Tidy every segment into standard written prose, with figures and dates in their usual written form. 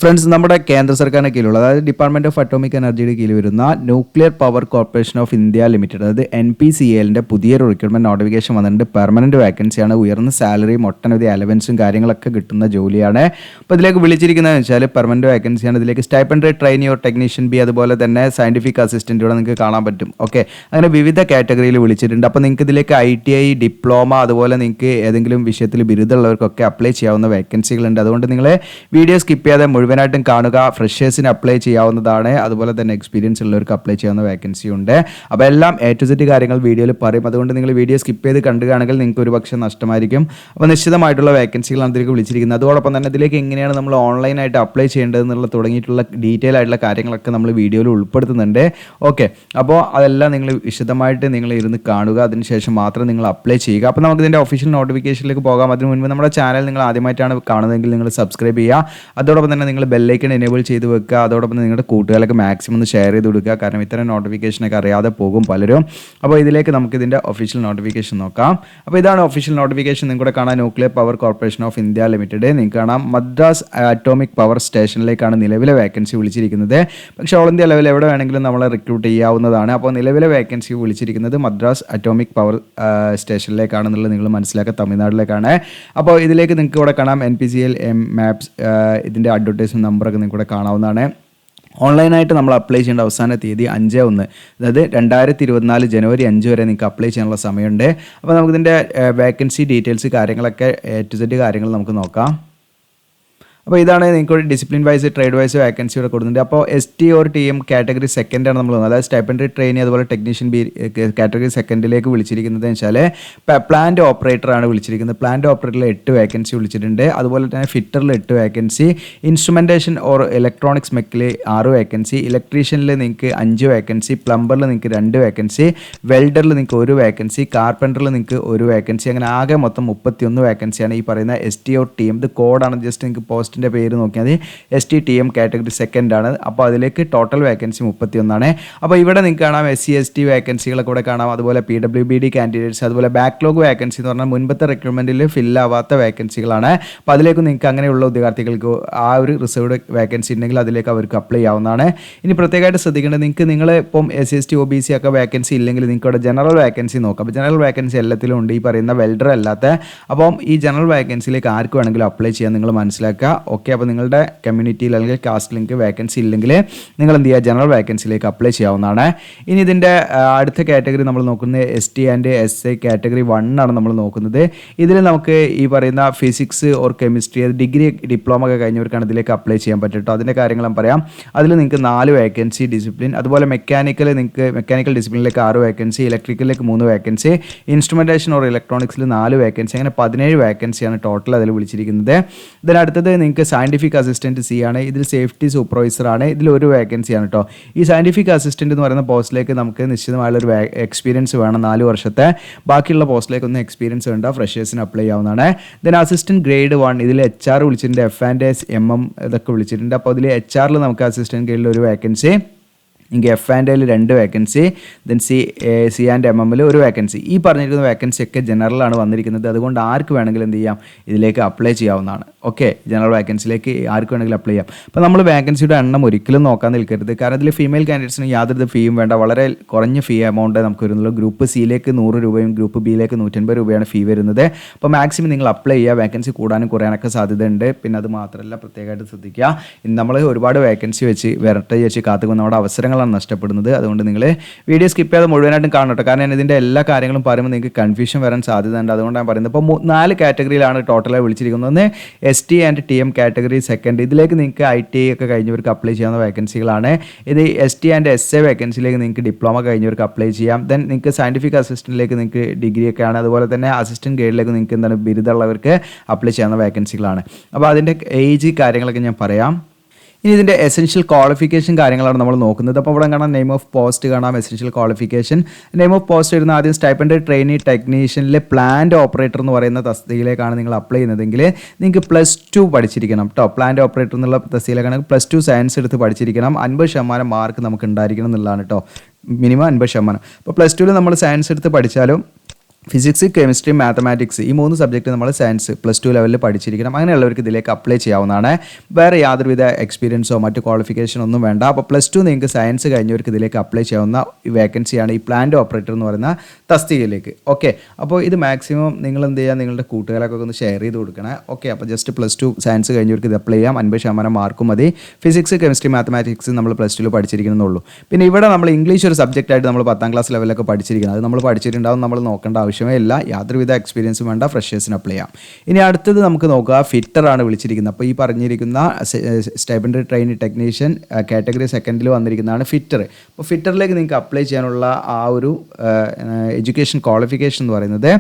Friends, നമ്മുടെ കേന്ദ്ര സർക്കാരിന് കീഴിലുള്ള അതായത് ഡിപ്പാർട്ട്മെന്റ് ഓഫ് അറ്റോമിക് എനർജിയുടെ കീഴിൽ വരുന്ന nuclear power corporation of India limited അതായത് NPCILന്റെ പുതിയൊരു റിക്രൂട്ട്മെന്റ് നോട്ടിഫിക്കേഷൻ വന്നിട്ടുണ്ട്. പെർമനന്റ് വാക്കൻസിയാണ്, ഉയർന്ന സാലറിയും ഒട്ടനവധി അലവൻസും കാര്യങ്ങളൊക്കെ കിട്ടുന്ന ജോലിയാണ്. അപ്പോൾ ഇതിലേക്ക് വിളിച്ചിരിക്കുന്നതെന്ന് വെച്ചാൽ പെർമനന്റ് വാക്കൻസിയാണ്. ഇതിലേക്ക് stipendiary trainee or technician B, അതുപോലെ തന്നെ സയന്റിഫിക് അസിസ്റ്റന്റ് ഇവിടെ നിങ്ങൾക്ക് കാണാൻ പറ്റും. ഓക്കെ, അങ്ങനെ വിവിധ കാറ്റഗറിയിൽ വിളിച്ചിട്ടുണ്ട്. അപ്പോൾ നിങ്ങൾക്ക് ഇതിലേക്ക് ITI, ഡിപ്ലോമ, അതുപോലെ നിങ്ങൾക്ക് ഏതെങ്കിലും വിഷയത്തിൽ ബിരുദമുള്ളവർക്കൊക്കെ അപ്ലൈ ചെയ്യാവുന്ന വേക്കൻസികളുണ്ട്. അതുകൊണ്ട് നിങ്ങൾ വീഡിയോ സ്കിപ്പ് ചെയ്യാതെ മുഴുവനായിട്ടും കാണുക. ഫ്രഷേഴ്സിന് അപ്ലൈ ചെയ്യാവുന്നതാണ്, അതുപോലെ തന്നെ എക്സ്പീരിയൻസ് ഉള്ളവർക്ക് അപ്ലൈ ചെയ്യാവുന്ന വേക്കൻസി ഉണ്ട്. അപ്പോൾ എല്ലാം A to Z കാര്യങ്ങൾ വീഡിയോയിൽ പറയും. അതുകൊണ്ട് നിങ്ങൾ വീഡിയോ സ്കിപ്പ് ചെയ്ത് കണ്ടുകയാണെങ്കിൽ നിങ്ങൾക്ക് ഒരു പക്ഷേ നഷ്ടമായിരിക്കും. അപ്പോൾ നിശ്ചിതമായിട്ടുള്ള വേക്കൻസികളാണ് ഇതിലേക്ക് വിളിച്ചിരിക്കുന്നത്. അതോടൊപ്പം തന്നെ ഇതിലേക്ക് എങ്ങനെയാണ് നമ്മൾ ഓൺലൈനായിട്ട് അപ്ലൈ ചെയ്യേണ്ടതെന്നുള്ള തുടങ്ങിയിട്ടുള്ള ഡീറ്റെയിൽ ആയിട്ടുള്ള കാര്യങ്ങളൊക്കെ നമ്മൾ വീഡിയോയിൽ ഉൾപ്പെടുത്തുന്നുണ്ട്. ഓക്കെ, അപ്പോൾ അതെല്ലാം നിങ്ങൾ വിശദമായിട്ട് നിങ്ങൾ ഇരുന്ന് കാണുക. അതിനുശേഷം മാത്രം നിങ്ങൾ അപ്ലൈ ചെയ്യുക. അപ്പോൾ നമുക്ക് ഇതിൻ്റെ ഒഫീഷ്യൽ നോട്ടിഫിക്കേഷനിലേക്ക് പോകാം. അതിന് മുൻപ് നമ്മുടെ ചാനൽ നിങ്ങൾ ആദ്യമായിട്ടാണ് കാണുന്നതെങ്കിൽ നിങ്ങൾ സബ്സ്ക്രൈബ് ചെയ്യുക. അതോടൊപ്പം തന്നെ നിങ്ങൾ ബെല്ലൈക്കൺ എനേബിൾ ചെയ്ത് വെക്കുക. അതോടൊപ്പം നിങ്ങളുടെ കൂട്ടുകാരൊക്കെ മാക്സിമം ഒന്ന് ഷെയർ ചെയ്ത് കൊടുക്കുക. കാരണം ഇത്തരം നോട്ടിഫിക്കേഷനൊക്കെ അറിയാതെ പോകും പലരും. അപ്പോൾ ഇതിലേക്ക് നമുക്ക് ഇതിൻ്റെ ഒഫീഷ്യൽ നോട്ടിഫിക്കേഷൻ നോക്കാം. അപ്പോൾ ഇതാണ് ഒഫീഷ്യൽ നോട്ടിഫിക്കേഷൻ. നിങ്ങളുടെ കാണാൻ nuclear power corporation of India limited. നിങ്ങൾക്ക് കാണാം മദ്രാസ് അറ്റോമിക് പവർ സ്റ്റേഷനിലേക്കാണ് നിലവിലെ വേക്കൻസി വിളിച്ചിരിക്കുന്നത്. പക്ഷേ ഓൾ ഇന്ത്യ ലെവൽ എവിടെ വേണമെങ്കിലും നമ്മളെ റിക്രൂട്ട് ചെയ്യാവുന്നതാണ്. അപ്പോൾ നിലവിലെ വേക്കൻസി വിളിച്ചിരിക്കുന്നത് മദ്രാസ് അറ്റോമിക് പവർ സ്റ്റേഷനിലേക്കാണെന്നുള്ളത് നിങ്ങൾ മനസ്സിലാക്കുക, തമിഴ്നാട്ടിലേക്കാണ്. അപ്പോൾ ഇതിലേക്ക് നിങ്ങൾക്ക് ഇവിടെ കാണാം NPCIL മാപ്സ്, ഇതിൻ്റെ അഡ്വർടൈസ്മെൻറ്റ് നമ്പറൊക്കെ നിങ്ങൾക്ക് ഇവിടെ കാണാവുന്നതാണ്. ഓൺലൈനായിട്ട് നമ്മൾ അപ്ലൈ ചെയ്യേണ്ട അവസാന തീയതി 5/1, അതായത് 2024 ജനുവരി 5 വരെ നിങ്ങൾക്ക് അപ്ലൈ ചെയ്യാനുള്ള സമയമുണ്ട്. അപ്പോൾ നമുക്കിതിൻ്റെ വേക്കൻസി ഡീറ്റെയിൽസ് കാര്യങ്ങളൊക്കെ A to Z കാര്യങ്ങൾ നമുക്ക് നോക്കാം. അപ്പോൾ ഇതാണ് നിങ്ങൾക്ക് discipline wise trade wise vacancy ഇവിടെ കൊടുക്കുന്നുണ്ട്. അപ്പോൾ ST or TM കാറ്റഗറി സെക്കൻഡാണ് നമ്മൾ നോക്കുന്നത്. അതായത് സ്റ്റൈപ്പൻഡറി ട്രെയിനി അതുപോലെ ടെക്നീഷ്യൻ ബി കാറ്റഗറി സെക്കൻഡിലേക്ക് വിളിച്ചിരിക്കുന്നത് വെച്ചാൽ പ്ലാന്റ് ഓപ്പറേറ്ററാണ് വിളിച്ചിരിക്കുന്നത്. പ്ലാന്റ് ഓപ്പറേറ്ററിൽ 8 വേക്കൻസി വിളിച്ചിട്ടുണ്ട്. അതുപോലെ തന്നെ ഫിറ്ററിൽ 8 വേക്കൻസി, ഇൻസ്ട്രുമെൻറ്റേഷൻ ഓർ ഇലക്ട്രോണിക്സ് മെക്കിൽ 6 വേക്കൻസി, ഇലക്ട്രീഷ്യനിൽ നിങ്ങൾക്ക് 5 വേക്കൻസി, പ്ലംബറിൽ നിങ്ങൾക്ക് 2 വേക്കൻസി, വെൽഡറിൽ നിങ്ങൾക്ക് 1 വേക്കൻസി, കാർപ്പൻറ്ററിൽ നിങ്ങൾക്ക് 1 വേക്കൻസി. അങ്ങനെ ആകെ മൊത്തം 31 വേക്കൻസിയാണ് ഈ പറയുന്ന ST or TM. ഇത് കോഡാണ്, ജസ്റ്റ് നിങ്ങൾക്ക് പോസ്റ്റിൻ്റെ പേര് നോക്കിയാൽ മതി. ST TM കാറ്റഗറി സെക്കൻഡാണ്. അപ്പോൾ അതിലേക്ക് ടോട്ടൽ വേക്കൻസി 31. അപ്പോൾ ഇവിടെ നിങ്ങൾക്ക് കാണാം SC ST വേക്കൻസികളൊക്കെ കൂടെ കാണാം. അതുപോലെ PWBD കാൻഡിഡേറ്റ്സ്, അതുപോലെ ബാക്ക്ലോഗ് വേക്കൻസി എന്ന് പറഞ്ഞാൽ മുൻപത്തെ റിക്രൂട്ട്മെൻറ്റിൽ ഫില്ലാവാത്ത വേക്കൻസികളാണ്. അപ്പോൾ അതിലേക്ക് നിങ്ങൾക്ക് അങ്ങനെയുള്ള ഉദ്യോഗാർത്ഥികൾക്ക് ആ ഒരു റിസർവ്ഡ് വേക്കൻസി ഉണ്ടെങ്കിൽ അതിലേക്ക് അവർക്ക് അപ്ലൈ ചെയ്യാവുന്നതാണ്. ഇനി പ്രത്യേകമായിട്ട് ശ്രദ്ധിക്കേണ്ടത്, നിങ്ങൾ ഇപ്പം SC ST OBC ഒക്കെ വേക്കൻസി ഇല്ലെങ്കിൽ നിങ്ങൾക്ക് ഇവിടെ ജനറൽ വേക്കൻസി നോക്കാം. അപ്പോൾ ജനറൽ വേക്കൻസി എല്ലാത്തിലും ഉണ്ട്, ഈ പറയുന്ന വെൽഡർ അല്ലാത്ത. അപ്പം ഈ ജനറൽ വേക്കൻസിയിലേക്ക് ആർക്ക് വേണമെങ്കിലും അപ്ലൈ ചെയ്യാൻ നിങ്ങൾ മനസ്സിലാക്കുക. ഓക്കെ, അപ്പോൾ നിങ്ങളുടെ കമ്മ്യൂണിറ്റിയിൽ അല്ലെങ്കിൽ കാസ്റ്റ് ലിങ്ക് വേക്കൻസി ഇല്ലെങ്കിൽ നിങ്ങൾ എന്ത് ചെയ്യുക, ജനറൽ വേക്കൻസിയിലേക്ക് അപ്ലൈ ചെയ്യാവുന്നതാണ്. ഇനി ഇതിൻ്റെ അടുത്ത കാറ്റഗറി നമ്മൾ നോക്കുന്നത് ST and SA കാറ്റഗറി 1 ആണ് നമ്മൾ നോക്കുന്നത്. ഇതിൽ നമുക്ക് ഈ പറയുന്ന physics or chemistry, degree diploma ഒക്കെ കഴിഞ്ഞവർക്കാണ് ഇതിലേക്ക് അപ്ലൈ ചെയ്യാൻ പറ്റും. അതിൻ്റെ കാര്യങ്ങൾ ഞാൻ പറയാം. അതിൽ നിങ്ങൾക്ക് 4 വേക്കൻസി ഡിസിപ്ലിൻ, അതുപോലെ മെക്കാനിക്കൽ ഡിസിപ്ലിനിലേക്ക് 6 വേക്കൻസി, ഇലക്ട്രിക്കലിലേക്ക് 3 വേക്കൻസി, ഇൻസ്ട്രുമെൻറ്റേഷൻ ഓർ ഇലക്ട്രോണിക്സിൽ 4 വേക്കൻസി, അങ്ങനെ 17 വേക്കൻസിയാണ് ടോട്ടൽ അതിൽ വിളിച്ചിരിക്കുന്നത്. ഇതിനടുത്തത് നിങ്ങൾക്ക് സയൻറ്റിഫിക് അസിസ്റ്റൻറ്റ് C ആണ്. ഇതിൽ സേഫ്റ്റി സൂപ്പർവൈസർ ആണ്. ഇതിൽ 1 വേക്കൻസിയാണ് കേട്ടോ. ഈ സയൻറ്റിഫിക് അസിസ്റ്റൻറ്റ് എന്ന് പറയുന്ന പോസ്റ്റിലേക്ക് നമുക്ക് നിശ്ചിതമായുള്ളൊരു എക്സ്പീരിയൻസ് വേണം, 4 വർഷത്തെ. ബാക്കിയുള്ള പോസ്റ്റിലേക്കൊന്നും എക്സ്പീരിയൻസ് വേണ്ട, ഫ്രഷേഴ്സിന് അപ്ലൈ ചെയ്യാവുന്നതാണ്. ദെൻ അസിസ്റ്റൻറ്റ് ഗ്രേഡ് 1, ഇതിൽ HR വിളിച്ചിട്ടുണ്ട്, F&A MM ഇതൊക്കെ വിളിച്ചിട്ടുണ്ട്. അപ്പോൾ അതിൽ HR നമുക്ക് അസിസ്റ്റൻറ്റ് ഗ്രേഡിൽ 1 വേക്കൻസി, എനിക്ക് F&Aയിൽ 2 vacancy, then C and MM 1 vacancy. ഈ പറഞ്ഞിരിക്കുന്ന വേക്കൻസി ഒക്കെ ജനറലാണ് വന്നിരിക്കുന്നത്. അതുകൊണ്ട് ആർക്ക് വേണമെങ്കിലും എന്ത് ചെയ്യാം, ഇതിലേക്ക് അപ്ലൈ ചെയ്യാവുന്നതാണ്. ഓക്കെ, ജനറൽ വേക്കൻസിയിലേക്ക് ആർക്ക് വേണമെങ്കിലും അപ്ലൈ ചെയ്യാം. അപ്പോൾ നമ്മൾ വേക്കൻസിയുടെ എണ്ണം ഒരിക്കലും നോക്കാൻ നിൽക്കരുത്. കാരണം ഇതിൽ ഫീമെയിൽ കാൻഡിഡേറ്റ്സിന് യാതൊരു ഫീയും വേണ്ട, വളരെ കുറഞ്ഞ ഫീ എമൗണ്ട് നമുക്ക് വരുന്നുള്ളൂ. ഗ്രൂപ്പ് സിയിലേക്ക് 100 രൂപയും ഗ്രൂപ്പ് ബിയിലേക്ക് 150 രൂപയാണ് ഫീ വരുന്നത്. അപ്പോൾ മാക്സിമം നിങ്ങൾ അപ്ലൈ ചെയ്യുക. വേക്കൻസി കൂടാനും കുറയാനൊക്കെ സാധ്യതയുണ്ട്. പിന്നെ അത് മാത്രമല്ല, പ്രത്യേകമായിട്ട് ശ്രദ്ധിക്കുക, നമ്മൾ ഒരുപാട് വേക്കൻസി വെച്ച് വരട്ടെ വെച്ച് കാത്തുകൊണ്ട് നമ്മുടെ അവസരങ്ങൾ നഷ്ടപ്പെടുന്നത്. അതുകൊണ്ട് നിങ്ങൾ വീഡിയോ സ്കിപ്പ് ചെയ്യാതെ മുഴുവനായിട്ടും കാണട്ടോ. കാരണം ഇതിൻ്റെ എല്ലാ കാര്യങ്ങളും പറയുമ്പോൾ നിങ്ങൾക്ക് കൺഫ്യൂഷൻ വരാൻ സാധ്യതയുണ്ട്. അതുകൊണ്ടാണ് പറയുന്നത്. ഇപ്പോൾ 4 കാറ്റഗറിയിലാണ് ടോട്ടലായി വിളിച്ചിരിക്കുന്നത്. ഒന്ന് ST and TM category second, ഇതിലേക്ക് നിങ്ങൾക്ക് ITI ഒക്കെ കഴിഞ്ഞവർക്ക് അപ്ലൈ ചെയ്യാവുന്ന വേക്കൻസികളാണ്. ഇത് ST and SA വേക്കൻസിയിലേക്ക് നിങ്ങൾക്ക് ഡിപ്ലോമ കഴിഞ്ഞവർക്ക് അപ്ലൈ ചെയ്യാം. ദെൻ നിങ്ങൾക്ക് സയൻറ്റിഫിക് അസിസ്റ്റൻറ്റിലേക്ക് നിങ്ങൾക്ക് ഡിഗ്രി ഒക്കെയാണ്. അതുപോലെ തന്നെ അസിസ്റ്റൻറ്റ് ഗ്രേഡിലേക്ക് നിങ്ങൾക്ക് എന്താണ് ബിരുദമുള്ളവർക്ക് അപ്ലൈ ചെയ്യാവുന്ന വേക്കൻസികളാണ്. അപ്പോൾ അതിൻ്റെ ഏജ് കാര്യങ്ങളൊക്കെ ഞാൻ പറയാം. ഇനി ഇതിൻ്റെ എസെൻഷ്യൽ ക്വാളിഫിക്കേഷൻ കാര്യങ്ങളാണ് നമ്മൾ നോക്കുന്നത്. അപ്പോൾ ഇവിടെ കാണാം നെയിം ഓഫ് പോസ്റ്റ് കാണാം, essential qualification. Name of post വരുന്ന ആദ്യം സ്റ്റൈപ്പൻഡറി ട്രെയിനി ടെക്നീഷ്യനിലെ പ്ലാന്റ് ഓപ്പറേറ്റർ എന്ന് പറയുന്ന തസ്തികയിലേക്കാണ് നിങ്ങൾ അപ്ലൈ ചെയ്യുന്നതെങ്കിൽ നിങ്ങൾക്ക് +2 പഠിച്ചിരിക്കണം കേട്ടോ. പ്ലാന്റ് ഓപ്പറേറ്റർ എന്നുള്ള തസ്തികയിലേക്കാണ് +2 സയൻസ് എടുത്ത് പഠിച്ചിരിക്കണം. 50% മാർക്ക് നമുക്ക് ഉണ്ടായിരിക്കണം എന്നുള്ളതാണ് കേട്ടോ, മിനിമം 50%. അപ്പോൾ +2 നമ്മൾ സയൻസ് എടുത്ത് പഠിച്ചാലും ഫിസിക്സ്, കെമിസ്ട്രി, മാത്തമാറ്റിക്സ് ഈ 3 സബ്ജക്റ്റ് നമ്മൾ സയൻസ് +2 ലെവലിൽ പഠിച്ചിരിക്കണം. അങ്ങനെയുള്ളവർക്ക് ഇതിലേക്ക് അപ്ലൈ ചെയ്യാവുന്നതാണ്. വേറെ യാതൊരുവിധ എക്സ്പീരിയൻസോ മറ്റ് ക്വാളിഫിക്കേഷനോ ഒന്നും വേണ്ട. അപ്പോൾ +2 നിങ്ങൾക്ക് സയൻസ് കഴിഞ്ഞവർക്ക് ഇതിലേക്ക് അപ്ലൈ ചെയ്യാവുന്ന വേക്കൻസിയാണ് ഈ പ്ലാന്റ് ഓപ്പറേറ്റർ എന്ന് പറയുന്ന തസ്തികയിലേക്ക്. ഓക്കെ, അപ്പോൾ ഇത് മാക്സിമം നിങ്ങൾ എന്ത് ചെയ്യുക, നിങ്ങളുടെ കൂട്ടുകാരൊക്കെ ഒന്ന് ഷെയർ ചെയ്ത് കൊടുക്കണേ. ഓക്കെ, അപ്പോൾ ജസ്റ്റ് +2 സയൻസ് കഴിഞ്ഞവർക്ക് ഇത് അപ്ലൈ ചെയ്യാം. 50% മാർക്കും മതി. ഫിസിക്സ്, കെമിസ്ട്രി, മാത്തമാറ്റിക്സ് നമ്മൾ +2 പഠിച്ചിരിക്കുന്നുള്ളൂ. പിന്നെ ഇവിടെ നമ്മൾ ഇംഗ്ലീഷ് ഒരു സബ്ജക്റ്റായിട്ട് നമ്മൾ 10ാം ക്ലാസ് ലെവലൊക്കെ പഠിച്ചിരിക്കുന്നത്, അത് നമ്മൾ പഠിച്ചിട്ടുണ്ടാവും, നമ്മൾ നോക്കേണ്ട ആവശ്യമേ ഇല്ല. യാതൊരുവിധ എക്സ്പീരിയൻസും വേണ്ട, ഫ്രഷേഴ്സിന് അപ്ലൈ ചെയ്യാം. ഇനി അടുത്തത് നമുക്ക് നോക്കുക, ഫിറ്ററാണ് വിളിച്ചിരിക്കുന്നത്. അപ്പോൾ ഈ പറഞ്ഞിരിക്കുന്ന സ്റ്റൈപ്പൻഡറി ട്രെയിനി ടെക്നീഷ്യൻ കാറ്റഗറി സെക്കൻഡിൽ വന്നിരിക്കുന്നതാണ് ഫിറ്റർ. അപ്പോൾ ഫിറ്ററിലേക്ക് നിങ്ങൾക്ക് അപ്ലൈ ചെയ്യാനുള്ള ആ ഒരു എഡ്യൂക്കേഷൻ ക്വാളിഫിക്കേഷൻ എന്ന് പറയുന്നത്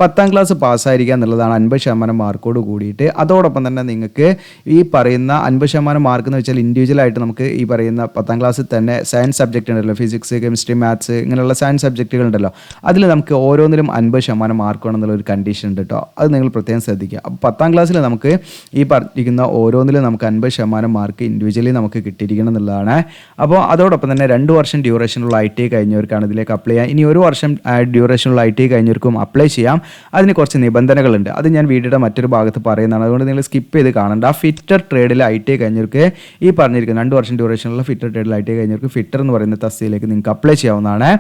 10ാം ക്ലാസ് പാസ്സായിരിക്കുക എന്നുള്ളതാണ്. 50% മാർക്കോട് കൂടിയിട്ട്. അതോടൊപ്പം തന്നെ നിങ്ങൾക്ക് ഈ പറയുന്ന 50% മാർക്ക് എന്ന് വെച്ചാൽ ഇൻഡിവിജ്വലായിട്ട് നമുക്ക് ഈ പറയുന്ന 10ാം ക്ലാസ്സിൽ തന്നെ സയൻസ് സബ്ജക്റ്റ് ഉണ്ടല്ലോ, ഫിസിക്സ്, കെമിസ്ട്രി, മാത്സ് ഇങ്ങനെയുള്ള സയൻസ് സബ്ജക്റ്റുകൾ ഉണ്ടല്ലോ, അതിൽ നമുക്ക് ഓരോന്നിലും 50% മാർക്ക് വേണമെന്നുള്ളൊരു കണ്ടീഷൻ ഉണ്ട് കേട്ടോ. അത് നിങ്ങൾ പ്രത്യേകം ശ്രദ്ധിക്കുക. അപ്പോൾ 10ാം ക്ലാസ്സിൽ നമുക്ക് ഈ പറഞ്ഞിരിക്കുന്ന ഓരോന്നിലും നമുക്ക് 50% മാർക്ക് ഇൻഡിവിജ്വലി നമുക്ക് കിട്ടിയിരിക്കണം എന്നുള്ളതാണ്. അപ്പോൾ അതോടൊപ്പം തന്നെ 2 വർഷം ഡ്യൂറേഷനുള്ള ITI കഴിഞ്ഞവർക്കാണ് ഇതിലേക്ക് അപ്ലൈ ചെയ്യാം. ഇനി 1 വർഷം ഡ്യൂറേഷനുള്ള ITI കഴിഞ്ഞവർക്കും അപ്ലൈ ചെയ്യാം. അതിന് കുറച്ച് നിബന്ധനകളുണ്ട്. അത് ഞാൻ വീഡിയോയുടെ മറ്റൊരു ഭാഗത്ത് പറയുന്നതാണ്, അതുകൊണ്ട് നിങ്ങൾ സ്കിപ്പ് ചെയ്ത് കാണണ്ട. ഫിറ്റർ ട്രേഡിൽ ITI കഴിഞ്ഞവർക്ക് ഈ പറഞ്ഞിരിക്കുന്ന 2 വർഷം ഡ്യൂറേഷനുള്ള ഫിറ്റർ ട്രേഡിൽ ITI കഴിഞ്ഞവർക്ക് ഫിറ്റർ എന്ന് പറയുന്ന തസ്തികയിലേക്ക് നിങ്ങൾക്ക് അപ്ലൈ ചെയ്യാവുന്നതാണ്.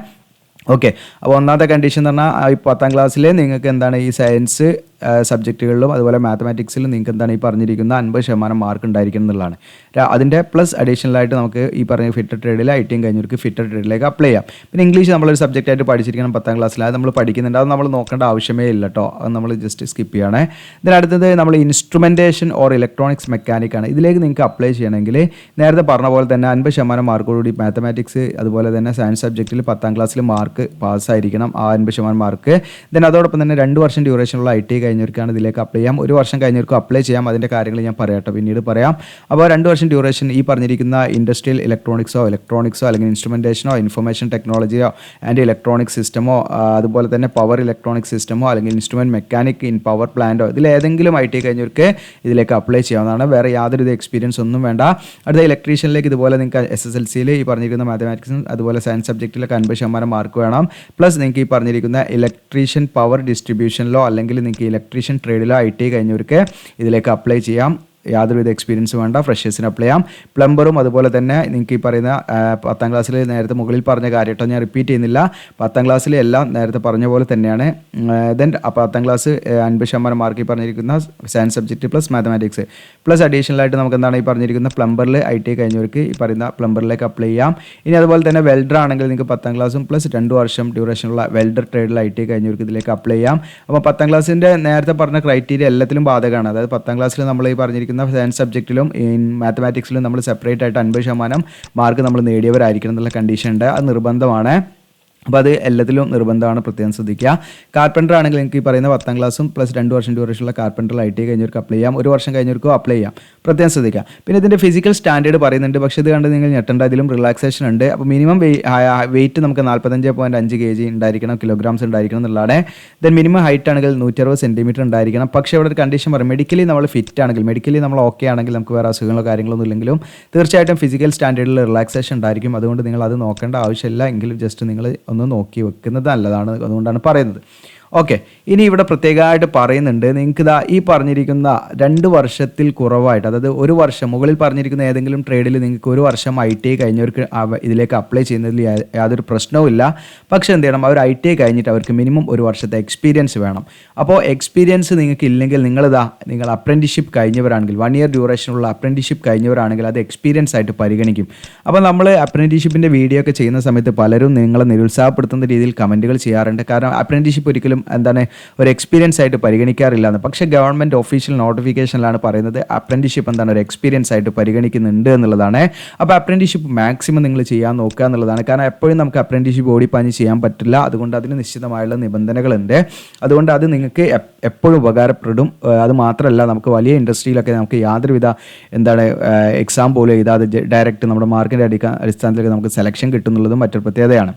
ഓക്കെ, അപ്പോൾ ഒന്നാമത്തെ കണ്ടീഷൻ എന്ന് പറഞ്ഞാൽ ഈ 10ാം ക്ലാസ്സിൽ നിങ്ങൾക്ക് എന്താണ് ഈ സയൻസ് സബ്ജക്റ്റുകളിലും അതുപോലെ മാത്തമാറ്റിക്സിലും നിങ്ങൾക്ക് എന്താണ് ഈ പറഞ്ഞിരിക്കുന്ന 50% മാർക്ക് ഉണ്ടായിരിക്കണം എന്നുള്ളതാണ്. അതിൻ്റെ പ്ലസ് അഡീഷണലായിട്ട് നമുക്ക് ഈ പറഞ്ഞ ഫിറ്റർ ട്രേഡിൽ ITI കഴിഞ്ഞവർക്ക് ഫിറ്റർ ട്രേഡിലേക്ക് അപ്ലൈ ചെയ്യാം. പിന്നെ ഇംഗ്ലീഷ് നമ്മളൊരു സബ്ജക്റ്റായിട്ട് പഠിച്ചിരിക്കണം 10ാം ക്ലാസ്സിൽ, അത് നമ്മൾ പഠിക്കുന്നുണ്ട്. അത് നമ്മൾ നോക്കേണ്ട ആവശ്യമേ ഇല്ല കേട്ടോ, അത് നമ്മൾ ജസ്റ്റ് സ്കിപ്പ് ചെയ്യണേ. ഇതിനടുത്തത് നമ്മൾ ഇൻസ്ട്രുമെൻറ്റേഷൻ ഓർ ഇലക്ട്രോണിക്സ് മെക്കാനിക്കാണ്. ഇതിലേക്ക് നിങ്ങൾക്ക് അപ്ലൈ ചെയ്യണമെങ്കിൽ നേരത്തെ പറഞ്ഞ പോലെ തന്നെ 50% മാർക്കോടുകൂടി മാത്തമാറ്റിക്സ് അതുപോലെ തന്നെ സയൻസ് സബ്ജക്റ്റിൽ 10ാം ക്ലാസ്സിൽ മാർക്ക് പാസ്സായിരിക്കണം, ആ 50% മാർക്ക്. ദെൻ അതോടൊപ്പം തന്നെ 2 വർഷം ഡ്യൂറേഷനുള്ള ITI കഴിഞ്ഞവർക്കാണ് ഇതിലേക്ക് അപ്ലൈ ചെയ്യാം. 1 വർഷം കഴിഞ്ഞവർക്ക് അപ്ലൈ ചെയ്യാം. അതിൻ്റെ കാര്യങ്ങൾ ഞാൻ പറയാട്ടോ, പിന്നീട് പറയാം. അപ്പോൾ 2 വർഷം ഡ്യൂറേഷൻ ഈ പറഞ്ഞിരിക്കുന്ന ഇൻഡസ്ട്രിയൽ ഇലക്ട്രോണിക്സോ അല്ലെങ്കിൽ ഇൻസ്ട്രുമെൻറ്റേഷനോ ഇൻഫർമേഷൻ ടെക്നോളജിയോ ആൻഡ് ഇലക്ട്രോണിക് സിസ്റ്റമോ അതുപോലെ തന്നെ പവർ ഇലക്ട്രോണിക് സിസ്റ്റമോ അല്ലെങ്കിൽ ഇൻസ്ട്രുമെൻറ്റ് മെക്കാനിക് ഇൻ പവർ പ്ലാന്റോ ഇതിലേതെങ്കിലും ITI കഴിഞ്ഞവർക്ക് ഇതിലേക്ക് അപ്ലൈ ചെയ്യാവുന്നതാണ്. വേറെ യാതൊരു എക്സ്പീരിയൻസ് ഒന്നും വേണ്ട. അടുത്ത ഇലക്ട്രീഷ്യനിലേക്ക് ഇതുപോലെ നിങ്ങൾക്ക് SSLCയിൽ ഈ പറഞ്ഞിരിക്കുന്ന മാത്തമാറ്റിക്സും അതുപോലെ സയൻസ് സബ്ജക്റ്റിലൊക്കെ 50% മാർക്ക് വേണം. പ്ലസ് നിങ്ങൾക്ക് ഈ പറഞ്ഞിരിക്കുന്ന ഇലക്ട്രീഷ്യൻ പവർ ഡിസ്ട്രിബ്യൂഷനിലോ അല്ലെങ്കിൽ നിങ്ങൾക്ക് ഇലക്ട്രീഷ്യൻ ട്രേഡിലോ ITI കഴിഞ്ഞവർക്ക് ഇതിലേക്ക് അപ്ലൈ ചെയ്യാം. യാതൊരുവിധ എക്സ്പീരിയൻസ് വേണ്ട, ഫ്രഷേഴ്സിന് അപ്ലൈ ചെയ്യാം. പ്ലംബറും അതുപോലെ തന്നെ നിങ്ങൾക്ക് ഈ പറയുന്ന 10ാം ക്ലാസ്സിൽ നേരത്തെ മുകളിൽ പറഞ്ഞ കാര്യമായിട്ടോ ഞാൻ റിപ്പീറ്റ് ചെയ്യുന്നില്ല. 10ാം ക്ലാസ്സിൽ എല്ലാം നേരത്തെ പറഞ്ഞ പോലെ തന്നെയാണ്. ദെൻ 10ാം ക്ലാസ് 50% മാർക്ക് ഈ പറഞ്ഞിരിക്കുന്ന science subject plus mathematics plus അഡീഷണലായിട്ട് നമുക്ക് എന്താണ് ഈ പറഞ്ഞിരിക്കുന്ന പ്ലംബറിൽ ITI കഴിഞ്ഞവർക്ക് ഈ പറയുന്ന പ്ലംബറിലേക്ക് അപ്ലൈ ചെയ്യാം. ഇനി അതുപോലെ തന്നെ വെൽഡർ ആണെങ്കിൽ നിങ്ങൾക്ക് 10ാം ക്ലാസ്സും പ്ലസ് 2 വർഷം ഡ്യൂറേഷനുള്ള വെൽഡർ ട്രേഡിൽ ITI കഴിഞ്ഞവർക്ക് ഇതിലേക്ക് അപ്ലൈ ചെയ്യാം. അപ്പോൾ 10ാം ക്ലാസ്സിൻ്റെ നേരത്തെ പറഞ്ഞ ക്രൈറ്റീരിയ എല്ലാത്തിലും ബാധകമാണ്. അതായത് 10ാം ക്ലാസ്സിൽ നമ്മൾ ഈ പറഞ്ഞിരിക്കുന്ന സയൻസ് സബ്ജക്റ്റിലും മാത്തമാറ്റിക്സിലും നമ്മൾ സെപ്പറേറ്റ് ആയിട്ട് 50% മാർക്ക് നമ്മൾ നേടിയവരായിരിക്കണം എന്നുള്ള കണ്ടീഷൻ ഉണ്ട്. അത് നിർബന്ധമാണ്. അപ്പോൾ അത് എല്ലാത്തിലും നിർബന്ധമാണ്, പ്രത്യേകം ശ്രദ്ധിക്കുക. കാർപ്പൻറ്റർ ആണെങ്കിൽ എനിക്ക് ഈ പറയുന്ന 10ാം ക്ലാസ്സും പ്ലസ് 2 വർഷം ഡ്യൂറേഷനുള്ള കാർപ്പൻറ്ററിൽ ITI കഴിഞ്ഞവർക്ക് അപ്ലൈ ചെയ്യാം. 1 വർഷം കഴിഞ്ഞവർക്കും അപ്ലൈ ചെയ്യാം, പ്രത്യേകം ശ്രദ്ധിക്കുക. പിന്നെ ഇതിൻ്റെ ഫിസിക്കൽ സ്റ്റാൻഡേർഡ് പറയുന്നുണ്ട്, പക്ഷേ ഇത് കണ്ട് നിങ്ങൾ ഞെട്ടേണ്ട, ഇതിലും റിലാക്സേഷൻ ഉണ്ട്. അപ്പോൾ മിനിമം വെയിറ്റ് നമുക്ക് 45.5 kg ഉണ്ടായിരിക്കണം, കിലോഗ്രാംസ് ഉണ്ടായിരിക്കണം എന്നുള്ളതാണ്. ദെൻ മിനിമം ഹൈറ്റ് ആണെങ്കിൽ 160 സെൻറ്റിമീറ്റർ ഉണ്ടായിരിക്കണം. പക്ഷേ ഇവിടെ ഒരു കണ്ടീഷൻ പറയും, മെഡിക്കലി നമ്മൾ ഫിറ്റ് ആണെങ്കിൽ, മെഡിക്കലി നമ്മൾ ഓക്കെ ആണെങ്കിൽ, നമുക്ക് വേറെ അസുഖങ്ങളോ കാര്യങ്ങളൊന്നും ഇല്ലെങ്കിലും തീർച്ചയായിട്ടും ഫിസിക്കൽ സ്റ്റാൻഡേർഡിൽ റിലാക്സേഷൻ ഉണ്ടായിരിക്കും. അതുകൊണ്ട് നിങ്ങൾ അത് നോക്കേണ്ട ആവശ്യമില്ല, എങ്കിലും ജസ്റ്റ് നിങ്ങൾ ഒന്ന് നോക്കി വെക്കുന്നത് നല്ലതാണ്, അതുകൊണ്ടാണ് പറയുന്നത്. ഓക്കെ, ഇനി ഇവിടെ പ്രത്യേകമായിട്ട് പറയുന്നുണ്ട്, നിങ്ങൾക്ക് ഇതാ ഈ പറഞ്ഞിരിക്കുന്ന 2 വർഷത്തിൽ കുറവായിട്ട്, അതായത് 1 വർഷം മുകളിൽ പറഞ്ഞിരിക്കുന്ന ഏതെങ്കിലും ട്രേഡിൽ നിങ്ങൾക്ക് 1 വർഷം ITI കഴിഞ്ഞവർക്ക് ഇതിലേക്ക് അപ്ലൈ ചെയ്യുന്നതിൽ യാതൊരു പ്രശ്നവും ഇല്ല. പക്ഷേ എന്ത് ചെയ്യണം, അവർ ITI കഴിഞ്ഞിട്ട് അവർക്ക് മിനിമം 1 വർഷത്തെ എക്സ്പീരിയൻസ് വേണം. അപ്പോൾ എക്സ്പീരിയൻസ് നിങ്ങൾക്ക് ഇല്ലെങ്കിൽ നിങ്ങൾ അപ്രൻറ്റിഷിപ്പ് കഴിഞ്ഞവരാണെങ്കിൽ 1 ഇയർ ഡ്യൂറേഷനുള്ള അപ്രൻറ്റിഷിപ്പ് കഴിഞ്ഞവരാണെങ്കിൽ അത് എക്സ്പീരിയൻസ് ആയിട്ട് പരിഗണിക്കും. അപ്പോൾ നമ്മൾ അപ്രൻറ്റിഷിപ്പിൻ്റെ വീഡിയോ ഒക്കെ ചെയ്യുന്ന സമയത്ത് പലരും നിങ്ങളെ നിരുത്സാഹപ്പെടുത്തുന്ന രീതിയിൽ കമൻറ്റുകൾ ചെയ്യാറുണ്ട്. കാരണം അപ്രൻറ്റിഷിപ്പ് ഒരിക്കലും എന്താണ് ഒരു എക്സ്പീരിയൻസ് ആയിട്ട് പരിഗണിക്കാറില്ല എന്ന്. പക്ഷേ ഗവൺമെൻറ് ഒഫീഷ്യൽ നോട്ടിഫിക്കേഷനിലാണ് പറയുന്നത് അപ്രൻറ്റിഷിപ്പ് എന്താണ് ഒരു എക്സ്പീരിയൻസ് ആയിട്ട് പരിഗണിക്കുന്നുണ്ട് എന്നുള്ളതാണ്. അപ്പോൾ അപ്രൻറ്റിഷിപ്പ് മാക്സിമം നിങ്ങൾ ചെയ്യാൻ നോക്കുക എന്നുള്ളതാണ്. കാരണം എപ്പോഴും നമുക്ക് അപ്രൻറ്റിഷിപ്പ് ഓടിപ്പാഞ്ഞ് ചെയ്യാൻ പറ്റില്ല. അതുകൊണ്ട് അതിന് നിശ്ചിതമായുള്ള നിബന്ധനകളുണ്ട്. അതുകൊണ്ട് അത് നിങ്ങൾക്ക് എപ്പോഴും ഉപകാരപ്പെടും. അത് മാത്രമല്ല, നമുക്ക് വലിയ ഇൻഡസ്ട്രിയിലൊക്കെ നമുക്ക് യാതൊരുവിധ എക്സാം പോലും എഴുതാതെ ഡയറക്റ്റ് നമ്മുടെ മാർക്കിൻ്റെ അടിസ്ഥാനത്തിലേക്ക് നമുക്ക് സെലക്ഷൻ കിട്ടുന്നുള്ളതും മറ്റൊരു പ്രത്യേകതയാണ്.